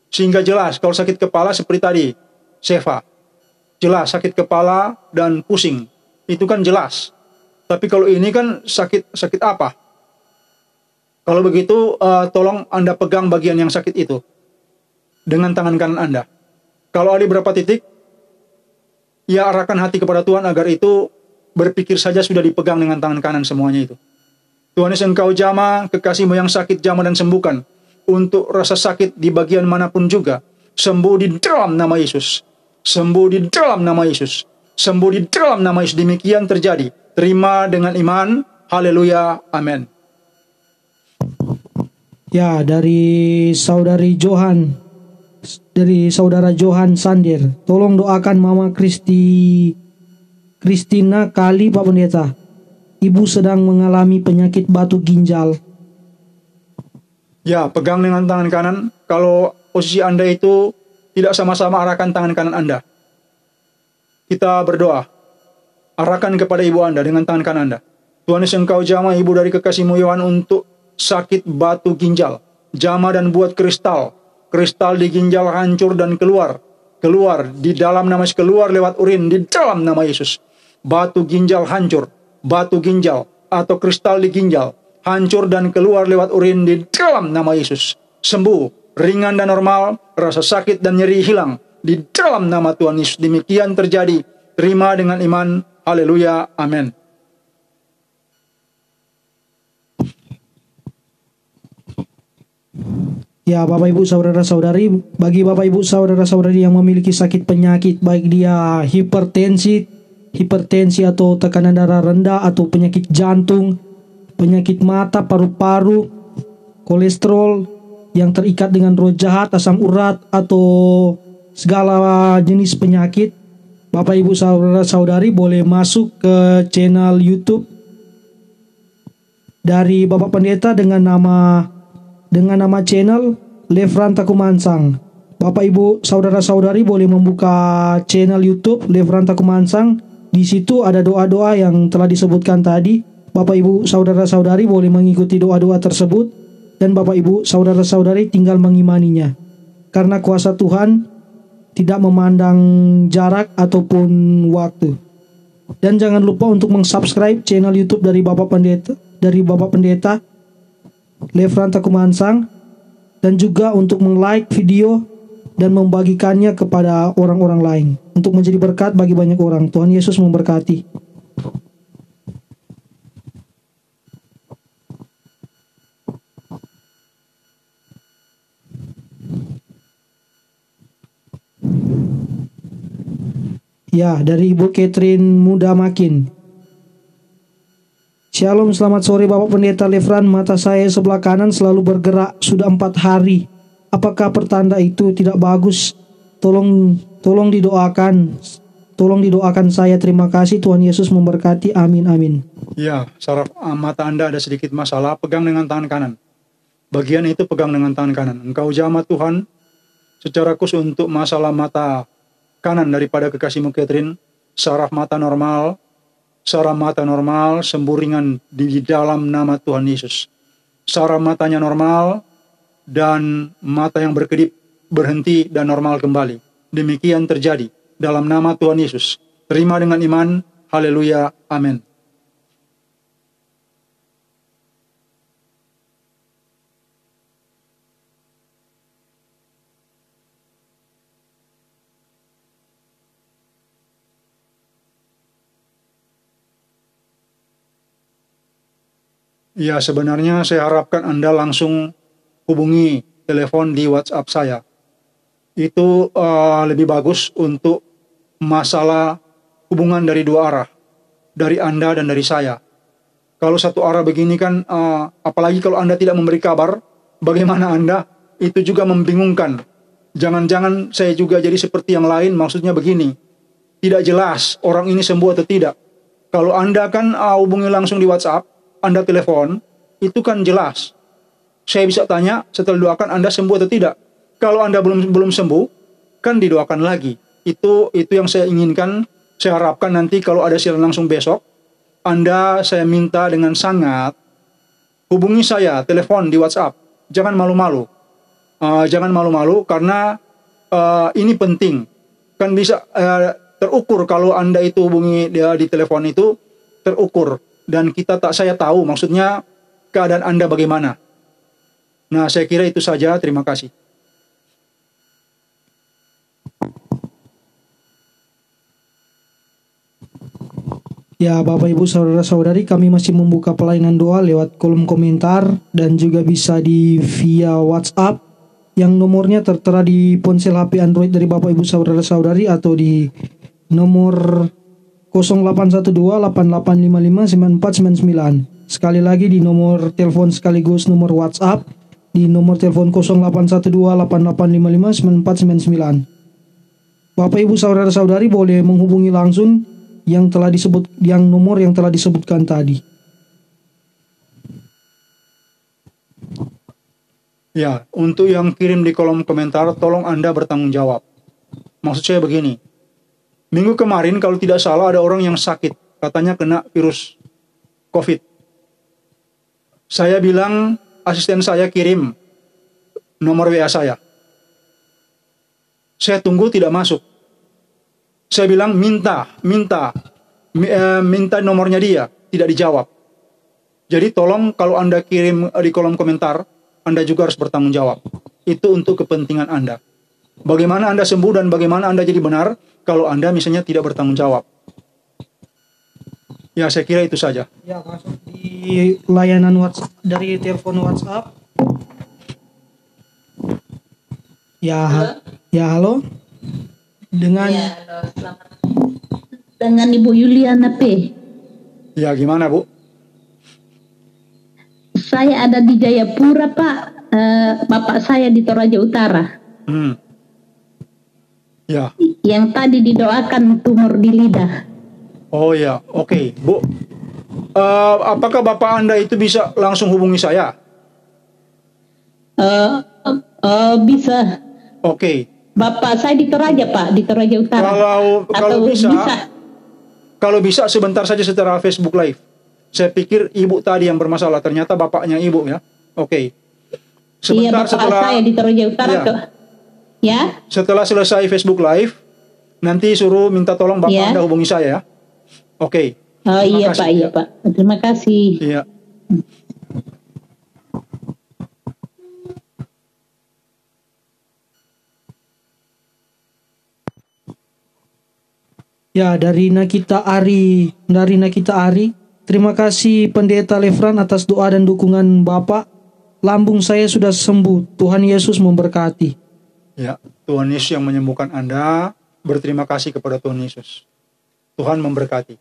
Sehingga jelas, kalau sakit kepala seperti tadi, Seva. Jelas, sakit kepala dan pusing. Itu kan jelas. Tapi kalau ini kan sakit apa? Kalau begitu, tolong Anda pegang bagian yang sakit itu dengan tangan kanan Anda. Kalau ada berapa titik, ya arahkan hati kepada Tuhan agar itu berpikir saja sudah dipegang dengan tangan kanan semuanya itu. Tuhan Yesus, Engkau jamah kekasih-Mu yang sakit, jamah dan sembuhkan. Untuk rasa sakit di bagian manapun juga, sembuh di dalam nama Yesus. Sembuh di dalam nama Yesus. Sembuh di dalam nama Yesus. Demikian terjadi. Terima dengan iman. Haleluya. Amin. Ya, dari saudara Johan Sander, tolong doakan Mama Kristina Kali Pak Pendeta. Ibu sedang mengalami penyakit batu ginjal. Ya, pegang dengan tangan kanan. Kalau posisi Anda itu tidak sama-sama, arahkan tangan kanan Anda. Kita berdoa. Arahkan kepada ibu Anda dengan tangan kanan Anda. Tuhan Yesus, Engkau jamah ibu dari kekasih-Mu Yohan untuk sakit batu ginjal. Jamah dan buat kristal. Kristal di ginjal hancur dan keluar. Keluar di dalam nama Yesus. Keluar lewat urin di dalam nama Yesus. Batu ginjal hancur. Batu ginjal atau kristal di ginjal hancur dan keluar lewat urin di dalam nama Yesus. Sembuh, ringan dan normal, rasa sakit dan nyeri hilang di dalam nama Tuhan Yesus. Demikian terjadi. Terima dengan iman. Haleluya. Amin. Ya, Bapak Ibu saudara-saudari, bagi Bapak Ibu saudara-saudari yang memiliki sakit penyakit, baik dia hipertensi atau tekanan darah rendah atau penyakit jantung, penyakit mata, paru-paru, kolesterol yang terikat dengan roh jahat, asam urat atau segala jenis penyakit, Bapak Ibu saudara-saudari boleh masuk ke channel YouTube dari Bapak Pendeta dengan nama channel Lefran Takumansang. Bapak Ibu saudara-saudari boleh membuka channel YouTube Lefran Takumansang. Di situ ada doa-doa yang telah disebutkan tadi. Bapak Ibu saudara-saudari boleh mengikuti doa-doa tersebut dan Bapak Ibu saudara-saudari tinggal mengimaninya. Karena kuasa Tuhan tidak memandang jarak ataupun waktu. Dan jangan lupa untuk meng-subscribe channel YouTube dari Bapak Pendeta Lefran Takumansang, dan juga untuk meng-like video dan membagikannya kepada orang-orang lain untuk menjadi berkat bagi banyak orang. Tuhan Yesus memberkati. Ya, dari Ibu Catherine Muda Makin. Shalom, selamat sore Bapak Pendeta Lefran. Mata saya sebelah kanan selalu bergerak sudah 4 hari. Apakah pertanda itu tidak bagus? Tolong didoakan. Tolong didoakan saya. Terima kasih. Tuhan Yesus memberkati. Amin, amin. Ya, saraf mata Anda ada sedikit masalah. Pegang dengan tangan kanan. Bagian itu pegang dengan tangan kanan. Engkau jamah Tuhan secara khusus untuk masalah mata kanan daripada kekasih-Mu Catherine. Saraf mata normal, sembuh ringan di dalam nama Tuhan Yesus. Saraf matanya normal, dan mata yang berkedip berhenti dan normal kembali. Demikian terjadi dalam nama Tuhan Yesus. Terima dengan iman. Haleluya. Amin. Ya, sebenarnya saya harapkan Anda langsung hubungi telepon di WhatsApp saya. Itu lebih bagus untuk masalah hubungan dari dua arah, dari Anda dan dari saya. Kalau satu arah begini kan, apalagi kalau Anda tidak memberi kabar, bagaimana Anda? Itu juga membingungkan. Jangan-jangan saya juga jadi seperti yang lain, maksudnya begini. Tidak jelas orang ini sembuh atau tidak. Kalau Anda kan hubungi langsung di WhatsApp, Anda telepon, itu kan jelas. Saya bisa tanya setelah doakan Anda sembuh atau tidak. Kalau Anda belum sembuh, kan didoakan lagi. Itu yang saya inginkan. Saya harapkan nanti kalau ada siaran langsung besok, saya minta dengan sangat hubungi saya, telepon di WhatsApp. Jangan malu-malu. Jangan malu-malu karena ini penting. Kan bisa terukur kalau Anda itu hubungi dia di telepon itu terukur. Dan saya tahu maksudnya keadaan Anda bagaimana. Nah, saya kira itu saja. Terima kasih. Ya, Bapak Ibu Saudara-saudari, kami masih membuka pelayanan doa lewat kolom komentar dan juga bisa via WhatsApp yang nomornya tertera di ponsel HP Android dari Bapak Ibu Saudara-saudari atau di nomor 0812-8855-9499. Sekali lagi di nomor telepon sekaligus nomor WhatsApp di nomor telepon 0812-8855-9499. Bapak Ibu Saudara-saudari boleh menghubungi langsung nomor yang telah disebutkan tadi. Ya, untuk yang kirim di kolom komentar, tolong Anda bertanggung jawab. Maksud saya begini. Minggu kemarin kalau tidak salah ada orang yang sakit, katanya kena virus COVID. Saya bilang asisten saya kirim nomor WA saya. Saya tunggu tidak masuk. Saya bilang minta nomornya dia, tidak dijawab. Jadi tolong kalau Anda kirim di kolom komentar, Anda juga harus bertanggung jawab. Itu untuk kepentingan Anda. Bagaimana Anda sembuh dan bagaimana Anda jadi benar kalau Anda misalnya tidak bertanggung jawab. Ya, saya kira itu saja. Ya, masuk di layanan WhatsApp dari telepon WhatsApp. Ya, halo. Dengan Ibu Yuliana P. Ya, gimana Bu? Saya ada di Jayapura, Pak. Bapak saya di Toraja Utara. Ya. Yang tadi didoakan tumor di lidah. Oh ya, oke. Bu, apakah Bapak Anda itu bisa langsung hubungi saya? Bisa. Oke. Bapak saya di Toraja, Pak, di Toraja Utara. Kalau bisa sebentar saja secara Facebook Live. Saya pikir ibu tadi yang bermasalah, ternyata bapaknya ibu ya. Oke. Sebentar, Bapak setelah saya di Toraja Utara ya. Setelah selesai Facebook Live, nanti suruh minta tolong Bapak Anda hubungi saya ya. Oke. Iya Pak, iya Pak. Terima kasih. Iya. Ya, dari Nakita Ari, terima kasih Pendeta Lefran atas doa dan dukungan Bapak. Lambung saya sudah sembuh. Tuhan Yesus memberkati. Ya, Tuhan Yesus yang menyembuhkan Anda. Berterima kasih kepada Tuhan Yesus. Tuhan memberkati.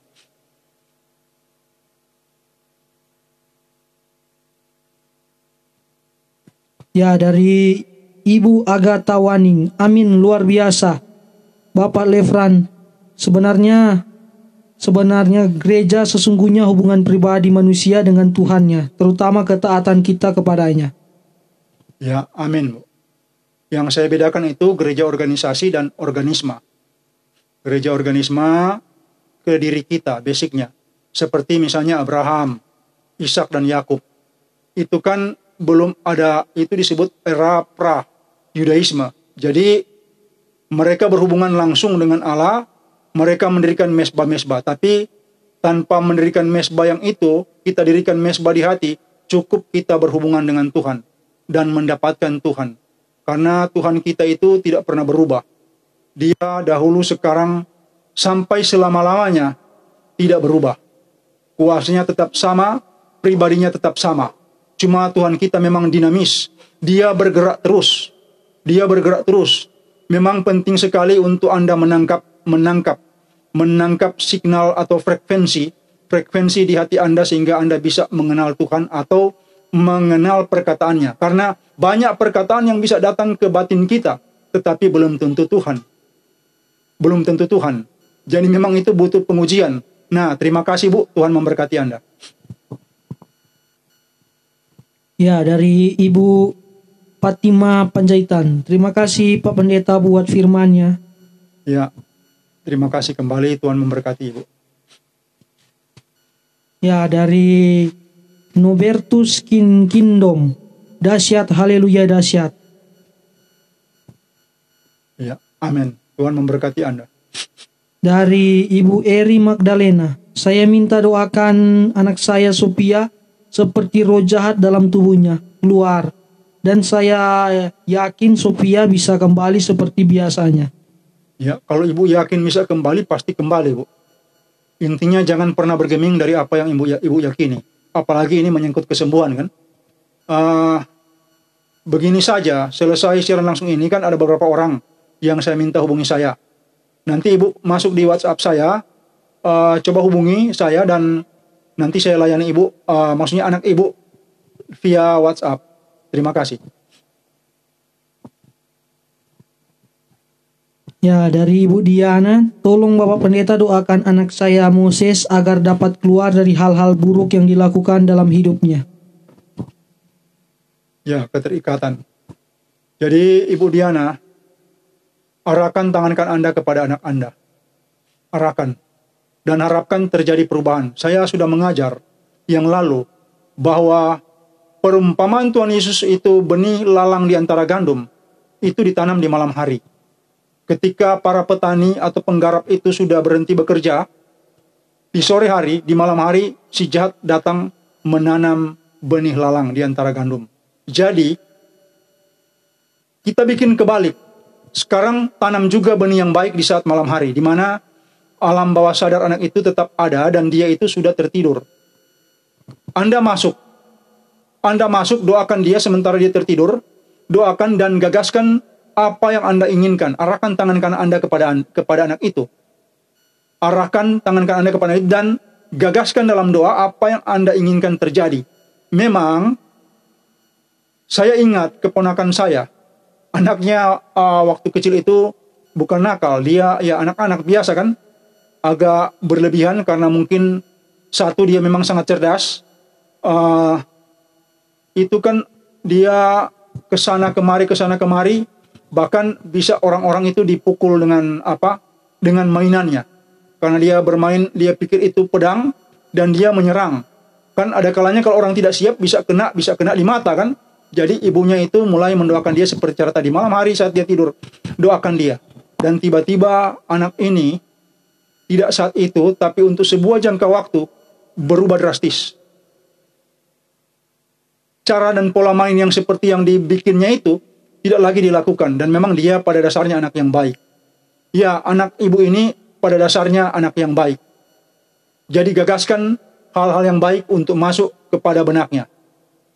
Ya, dari Ibu Agatha Waning. Amin, luar biasa. Bapak Lefran, Sebenarnya gereja sesungguhnya hubungan pribadi manusia dengan Tuhannya, terutama ketaatan kita kepadanya. Ya, amin. Yang saya bedakan itu gereja organisasi dan organisma. Gereja organisma ke diri kita, basicnya. Seperti misalnya Abraham, Ishak dan Yakub. Itu kan belum ada, itu disebut era pra-Yudaisme. Jadi mereka berhubungan langsung dengan Allah, mereka mendirikan mesbah-mesbah. Tapi tanpa mendirikan mesbah yang itu, kita dirikan mesbah di hati, cukup kita berhubungan dengan Tuhan dan mendapatkan Tuhan. Karena Tuhan kita itu tidak pernah berubah. Dia dahulu, sekarang, sampai selama-lamanya tidak berubah. Kuasanya tetap sama, pribadinya tetap sama. Cuma Tuhan kita memang dinamis. Dia bergerak terus. Dia bergerak terus. Memang penting sekali untuk Anda menangkap signal atau frekuensi di hati Anda sehingga Anda bisa mengenal Tuhan atau mengenal perkataannya. Karena banyak perkataan yang bisa datang ke batin kita, tetapi belum tentu Tuhan. Belum tentu Tuhan. Jadi memang itu butuh pengujian. Nah, terima kasih Bu, Tuhan memberkati Anda. Ya, dari Ibu Fatima Panjaitan. Terima kasih Pak Pendeta buat firman-Nya. Ya, terima kasih kembali, Tuhan memberkati Ibu. Ya, dari Nobertus Kingdom. Dahsyat, haleluya dahsyat. Ya, amin. Tuhan memberkati Anda. Dari Ibu Eri Magdalena. Saya minta doakan anak saya Sophia seperti roh jahat dalam tubuhnya keluar. Dan saya yakin Sophia bisa kembali seperti biasanya. Ya, kalau Ibu yakin bisa kembali, pasti kembali Bu. Intinya jangan pernah bergeming dari apa yang Ibu yakini. Apalagi ini menyangkut kesembuhan kan. Begini saja, selesai siaran langsung ini kan ada beberapa orang yang saya minta hubungi saya. Nanti Ibu masuk di WhatsApp saya, coba hubungi saya dan nanti saya layani Ibu, maksudnya anak Ibu via WhatsApp. Terima kasih. Ya, dari Ibu Diana, tolong Bapak Pendeta doakan anak saya Moses agar dapat keluar dari hal-hal buruk yang dilakukan dalam hidupnya. Ya, keterikatan. Jadi Ibu Diana, arahkan tangan Anda kepada anak Anda. Arahkan. Dan harapkan terjadi perubahan. Saya sudah mengajar yang lalu bahwa perumpamaan Tuhan Yesus itu benih lalang di antara gandum. Itu ditanam di malam hari. Ketika para petani atau penggarap itu sudah berhenti bekerja, di sore hari, di malam hari, si jahat datang menanam benih lalang di antara gandum. Jadi, kita bikin kebalik. Sekarang tanam juga benih yang baik di saat malam hari, di mana alam bawah sadar anak itu tetap ada dan dia itu sudah tertidur. Anda masuk, doakan dia sementara dia tertidur, doakan dan gagaskan apa yang Anda inginkan. Arahkan tangan kanan Anda kepada anak itu. Arahkan tangan kanan Anda kepada anak itu dan gagaskan dalam doa apa yang Anda inginkan terjadi. Memang, saya ingat keponakan saya, anaknya waktu kecil itu bukan nakal, dia ya anak-anak biasa kan, agak berlebihan karena mungkin satu dia memang sangat cerdas, itu kan dia kesana kemari, bahkan bisa orang-orang itu dipukul dengan mainannya, karena dia bermain, dia pikir itu pedang dan dia menyerang. Kan ada kalanya kalau orang tidak siap bisa kena di mata kan. Jadi ibunya itu mulai mendoakan dia seperti cara tadi malam hari saat dia tidur, doakan dia. Dan tiba-tiba anak ini tidak saat itu, tapi untuk sebuah jangka waktu berubah drastis. Cara dan pola main yang seperti yang dibikinnya itu tidak lagi dilakukan. Dan memang dia pada dasarnya anak yang baik. Ya, anak ibu ini pada dasarnya anak yang baik. Jadi gagaskan hal-hal yang baik untuk masuk kepada benaknya.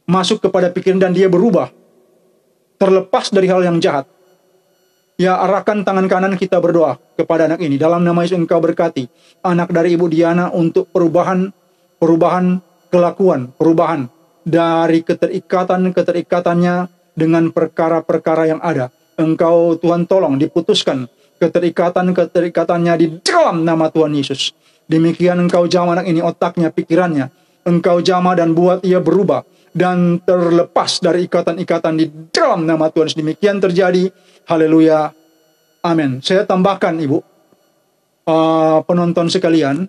Masuk kepada pikiran dan dia berubah. Terlepas dari hal yang jahat. Ya, arahkan tangan kanan kita berdoa kepada anak ini. Dalam nama Yesus engkau berkati anak dari Ibu Diana untuk perubahan kelakuan, perubahan dari keterikatannya dengan perkara-perkara yang ada. Engkau Tuhan tolong diputuskan keterikatannya di dalam nama Tuhan Yesus. Demikian engkau jamah anak ini, otaknya, pikirannya. Engkau jamah dan buat ia berubah dan terlepas dari ikatan-ikatan di dalam nama Tuhan. Demikian terjadi. Haleluya. Amin. Saya tambahkan Ibu, penonton sekalian,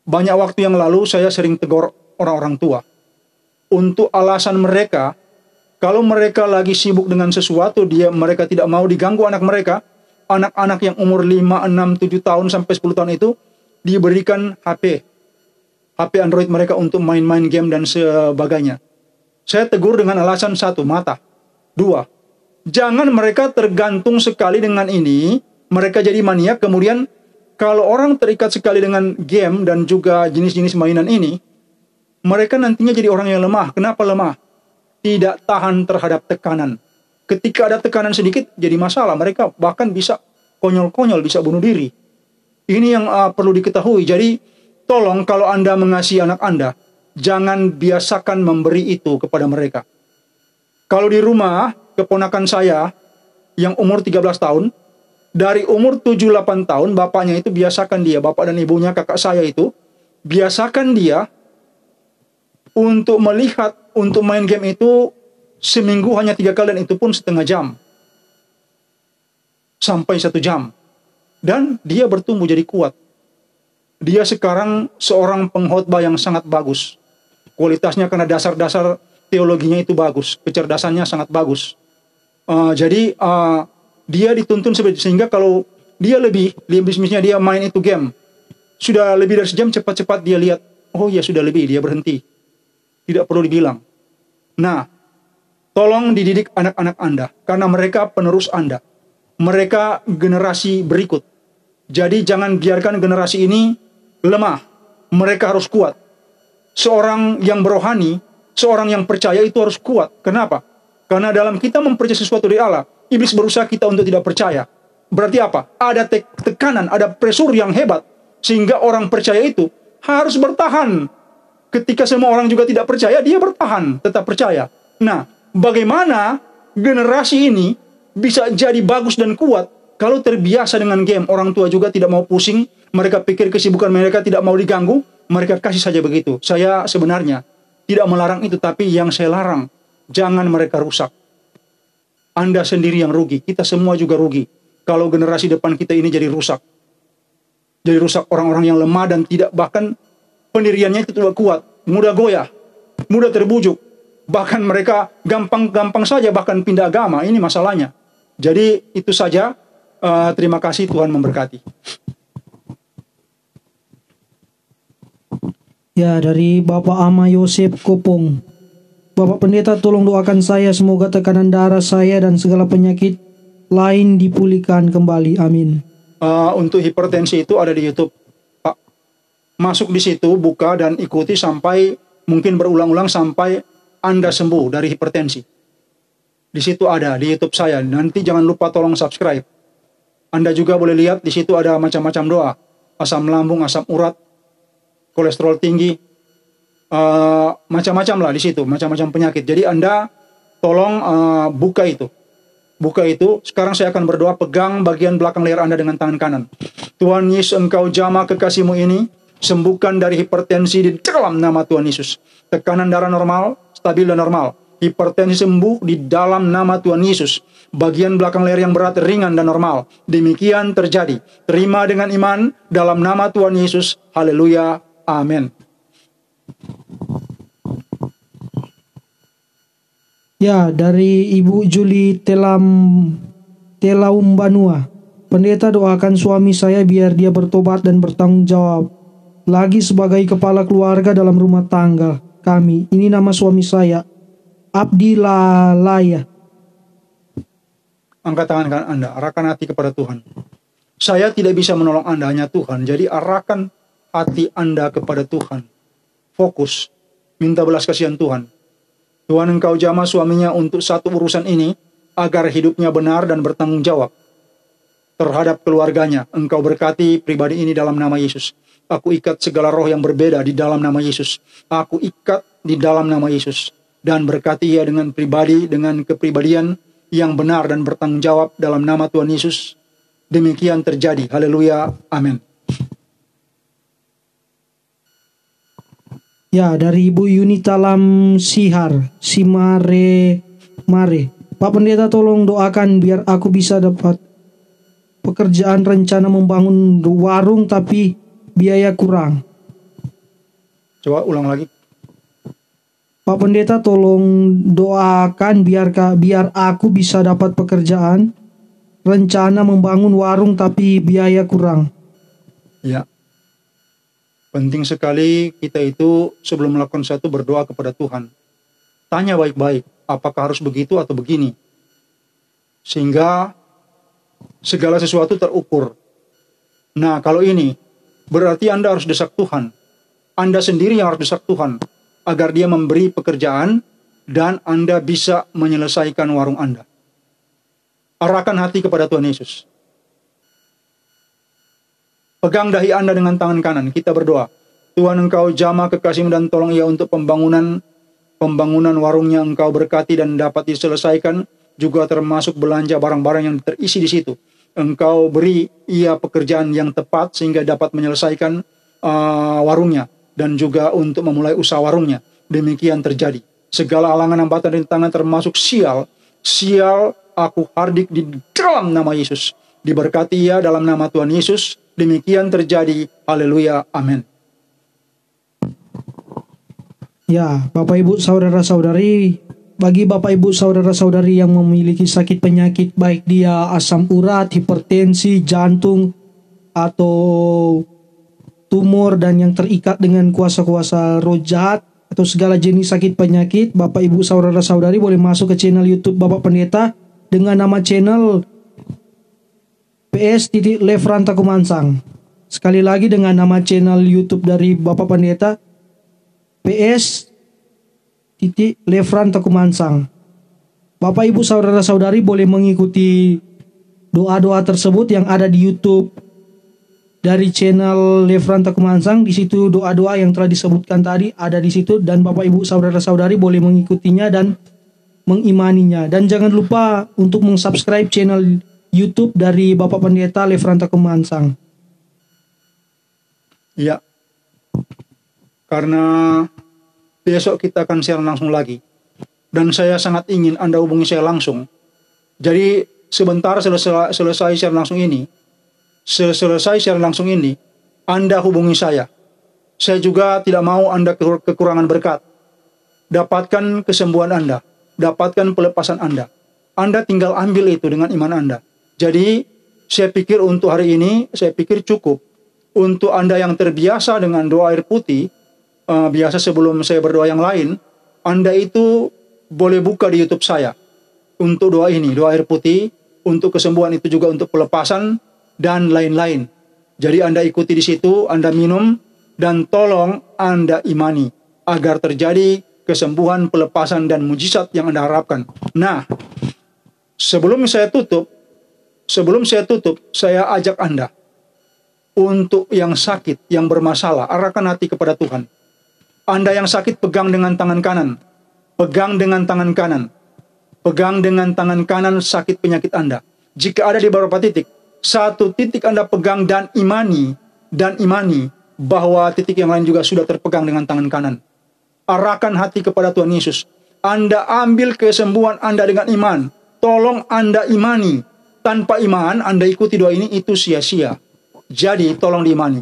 banyak waktu yang lalu saya sering tegur orang-orang tua. untuk alasan mereka, kalau mereka lagi sibuk dengan sesuatu, mereka tidak mau diganggu anak mereka. Anak-anak yang umur 5, 6, 7 tahun sampai 10 tahun itu diberikan HP Android mereka untuk main-main game dan sebagainya. Saya tegur dengan alasan satu, mata. Dua, jangan mereka tergantung sekali dengan ini, mereka jadi maniak. Kemudian kalau orang terikat sekali dengan game dan juga jenis-jenis mainan ini, mereka nantinya jadi orang yang lemah. Kenapa lemah? Tidak tahan terhadap tekanan. Ketika ada tekanan sedikit, jadi masalah. Mereka bahkan bisa konyol-konyol, bisa bunuh diri. Ini yang perlu diketahui. Jadi, tolong kalau Anda mengasihi anak Anda, jangan biasakan memberi itu kepada mereka. Kalau di rumah, keponakan saya yang umur 13 tahun, dari umur 7-8 tahun, bapaknya itu biasakan dia, bapak dan ibunya, kakak saya itu, biasakan dia untuk melihat, untuk main game itu seminggu hanya 3 kali, dan itu pun setengah jam. Sampai 1 jam. Dan dia bertumbuh jadi kuat. Dia sekarang seorang pengkhotbah yang sangat bagus. Kualitasnya karena dasar-dasar teologinya itu bagus. Kecerdasannya sangat bagus. Jadi dia dituntun sehingga kalau dia lebih bisnisnya dia main itu game. Sudah lebih dari sejam, cepat-cepat dia lihat. Oh ya sudah lebih, dia berhenti. Tidak perlu dibilang. Nah, tolong dididik anak-anak Anda. Karena mereka penerus Anda. Mereka generasi berikut. Jadi jangan biarkan generasi ini lemah. Mereka harus kuat. Seorang yang berohani, seorang yang percaya itu harus kuat. Kenapa? Karena dalam kita mempercayai sesuatu dari Allah, iblis berusaha kita untuk tidak percaya. Berarti apa? Ada tekanan, ada pressure yang hebat. Sehingga orang percaya itu harus bertahan. Ketika semua orang juga tidak percaya, dia bertahan, tetap percaya. Nah, bagaimana generasi ini bisa jadi bagus dan kuat kalau terbiasa dengan game? Orang tua juga tidak mau pusing, mereka pikir kesibukan mereka tidak mau diganggu, mereka kasih saja begitu. Saya sebenarnya tidak melarang itu, tapi yang saya larang, jangan mereka rusak. Anda sendiri yang rugi, kita semua juga rugi. Kalau generasi depan kita ini jadi rusak. Jadi rusak orang-orang yang lemah dan tidak, bahkan pendiriannya itu tidak kuat, mudah goyah, mudah terbujuk. Bahkan mereka gampang-gampang saja bahkan pindah agama, ini masalahnya. Jadi itu saja, terima kasih, Tuhan memberkati. Ya, dari Bapak Ama Yosef Kopong. Bapak Pendeta, tolong doakan saya semoga tekanan darah saya dan segala penyakit lain dipulihkan kembali. Amin. Untuk hipertensi itu ada di YouTube, Pak. Masuk di situ, buka dan ikuti sampai mungkin berulang-ulang sampai Anda sembuh dari hipertensi. Di situ ada di YouTube saya. Nanti jangan lupa tolong subscribe. Anda juga boleh lihat di situ ada macam-macam doa. Asam lambung, asam urat, kolesterol tinggi, macam-macam lah di situ, macam-macam penyakit. Jadi Anda tolong buka itu. Buka itu. Sekarang saya akan berdoa, pegang bagian belakang leher Anda dengan tangan kanan. Tuhan Yesus, Engkau jamah kekasih-Mu ini, sembuhkan dari hipertensi di dalam nama Tuhan Yesus. Tekanan darah normal, stabil dan normal. Hipertensi sembuh di dalam nama Tuhan Yesus. Bagian belakang leher yang berat, ringan dan normal. Demikian terjadi. Terima dengan iman dalam nama Tuhan Yesus. Haleluya. Amin. Ya, dari Ibu Juli Telaumbanua. Pendeta, doakan suami saya biar dia bertobat dan bertanggung jawab lagi sebagai kepala keluarga dalam rumah tangga kami. Ini nama suami saya, Abdi Lalaya. Angkat tangan Anda, arahkan hati kepada Tuhan. Saya tidak bisa menolong Anda, hanya Tuhan. Jadi arahkan hati Anda kepada Tuhan. Fokus, minta belas kasihan Tuhan. Tuhan, Engkau jamah suaminya untuk satu urusan ini, agar hidupnya benar dan bertanggung jawab terhadap keluarganya. Engkau berkati pribadi ini dalam nama Yesus. Aku ikat segala roh yang berbeda di dalam nama Yesus. Aku ikat di dalam nama Yesus. Dan berkati ia dengan pribadi, dengan kepribadian yang benar dan bertanggung jawab dalam nama Tuhan Yesus. Demikian terjadi. Haleluya. Amin. Ya, dari Ibu Yunita Lam Simare. Pak Pendeta, tolong doakan biar aku bisa dapat pekerjaan, rencana membangun warung tapi biaya kurang. Coba ulang lagi. Pak Pendeta tolong doakan biar aku bisa dapat pekerjaan. Rencana membangun warung tapi biaya kurang. Ya, penting sekali kita itu sebelum melakukan sesuatu berdoa kepada Tuhan. Tanya baik-baik, apakah harus begitu atau begini. Sehingga segala sesuatu terukur. Nah, kalau ini berarti Anda harus desak Tuhan. Anda sendiri yang harus desak Tuhan agar Dia memberi pekerjaan dan Anda bisa menyelesaikan warung Anda. Arahkan hati kepada Tuhan Yesus. Pegang dahi Anda dengan tangan kanan. Kita berdoa. Tuhan, Engkau jamah kekasih-Mu dan tolong Ia untuk pembangunan warungnya. Engkau berkati dan dapat diselesaikan, juga termasuk belanja barang-barang yang terisi di situ. Engkau beri Ia pekerjaan yang tepat sehingga dapat menyelesaikan warungnya dan juga untuk memulai usaha warungnya. Demikian terjadi. Segala halangan hambatan dan tangan termasuk sial aku hardik di dalam nama Yesus. Diberkati ia dalam nama Tuhan Yesus. Demikian terjadi. Haleluya. Amin. Ya, Bapak Ibu saudara-saudari, bagi Bapak Ibu saudara-saudari yang memiliki sakit penyakit, baik dia asam urat, hipertensi, jantung, atau tumor dan yang terikat dengan kuasa-kuasa roh jahat atau segala jenis sakit penyakit, Bapak Ibu saudara-saudari boleh masuk ke channel YouTube Bapak Pendeta dengan nama channel PS Lefran Takumansang. Sekali lagi dengan nama channel YouTube dari Bapak Pendeta PS Lefran Takumansang. Bapak Ibu saudara-saudari boleh mengikuti doa-doa tersebut yang ada di YouTube dari channel Lefran Takumansang. Di situ doa-doa yang telah disebutkan tadi ada di situ, dan Bapak Ibu saudara-saudari boleh mengikutinya dan mengimaninya. Dan jangan lupa untuk meng-subscribe channel YouTube dari Bapak Pendeta Lefran Takumansang. Ya, karena besok kita akan siaran langsung lagi, dan saya sangat ingin Anda hubungi saya langsung. Jadi sebentar selesai siaran langsung ini, Anda hubungi saya. Saya juga tidak mau Anda kekurangan berkat. Dapatkan kesembuhan Anda, dapatkan pelepasan Anda. Anda tinggal ambil itu dengan iman Anda. Jadi saya pikir untuk hari ini, saya pikir cukup. Untuk Anda yang terbiasa dengan doa air putih, biasa sebelum saya berdoa yang lain, Anda itu boleh buka di YouTube saya untuk doa ini, doa air putih, untuk kesembuhan itu juga untuk pelepasan dan lain-lain. Jadi Anda ikuti di situ, Anda minum, dan tolong Anda imani agar terjadi kesembuhan, pelepasan, dan mujizat yang Anda harapkan. Nah, sebelum saya tutup, saya ajak Anda untuk yang sakit, yang bermasalah, arahkan hati kepada Tuhan. Anda yang sakit, pegang dengan tangan kanan. Pegang dengan tangan kanan. Pegang dengan tangan kanan sakit penyakit Anda. Jika ada di beberapa titik, satu titik Anda pegang dan imani bahwa titik yang lain juga sudah terpegang dengan tangan kanan. Arahkan hati kepada Tuhan Yesus. Anda ambil kesembuhan Anda dengan iman. Tolong Anda imani. Tanpa iman, Anda ikuti doa ini, itu sia-sia. Jadi, tolong diimani.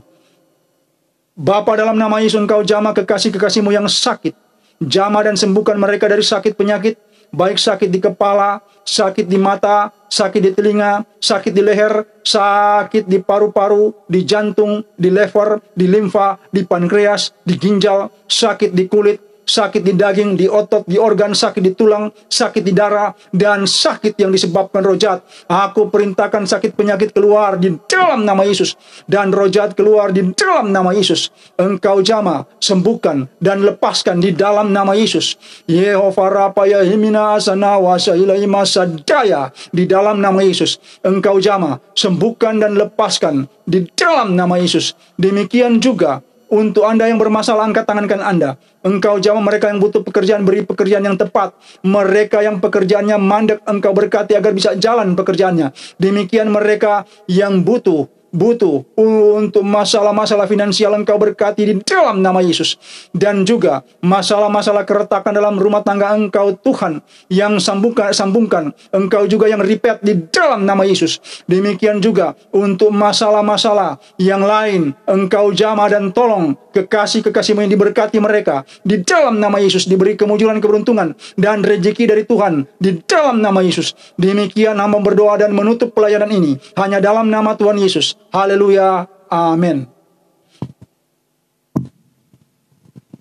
Bapa, dalam nama Yesus, Engkau jamah kekasih-kekasih-Mu yang sakit. Jamah dan sembuhkan mereka dari sakit penyakit. Baik sakit di kepala, sakit di mata, sakit di telinga, sakit di leher, sakit di paru-paru, di jantung, di lever, di limfa, di pankreas, di ginjal, sakit di kulit, sakit di daging, di otot, di organ, sakit di tulang, sakit di darah, dan sakit yang disebabkan roh jahat. Aku perintahkan sakit penyakit keluar di dalam nama Yesus, dan roh jahat keluar di dalam nama Yesus. Engkau jamah, sembuhkan, dan lepaskan di dalam nama Yesus. Yehova Rapaya Himina Asana Wasailai Masadaya, di dalam nama Yesus. Engkau jamah, sembuhkan, dan lepaskan di dalam nama Yesus. Demikian juga untuk Anda yang bermasalah, angkat tangan kanan Anda. Engkau jamah mereka yang butuh pekerjaan, beri pekerjaan yang tepat. Mereka yang pekerjaannya mandek, Engkau berkati agar bisa jalan pekerjaannya. Demikian mereka yang butuh butuh untuk masalah-masalah finansial, Engkau berkati di dalam nama Yesus. Dan juga masalah-masalah keretakan dalam rumah tangga Engkau Tuhan, yang sambungkan, Engkau juga yang repair di dalam nama Yesus. Demikian juga untuk masalah-masalah yang lain, Engkau jamah dan tolong kekasih-kekasih-Mu yang diberkati mereka di dalam nama Yesus, diberi kemujuran, keberuntungan dan rezeki dari Tuhan di dalam nama Yesus. Demikian hamba berdoa dan menutup pelayanan ini hanya dalam nama Tuhan Yesus. Haleluya. Amin.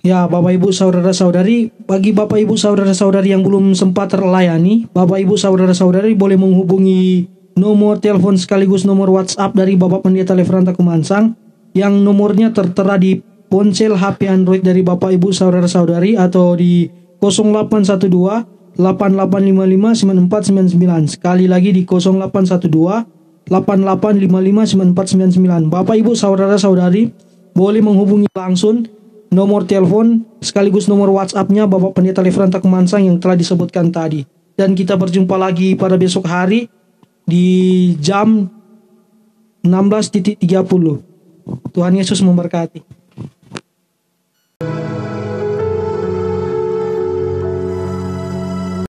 Ya, Bapak Ibu saudara-saudari, bagi Bapak Ibu saudara-saudari yang belum sempat terlayani, Bapak Ibu saudara-saudari boleh menghubungi nomor telepon sekaligus nomor WhatsApp dari Bapak Pendeta Lefranta Kumansang, yang nomornya tertera di ponsel HP Android dari Bapak Ibu saudara-saudari, atau di 0812 8855 9499. Sekali lagi di 0812 8855 9499. Bapak Ibu saudara-saudari boleh menghubungi langsung nomor telepon sekaligus nomor WhatsApp-nya Bapak Pendeta Lefranta Kumansang yang telah disebutkan tadi. Dan kita berjumpa lagi pada besok hari di jam 16.30. Tuhan Yesus memberkati.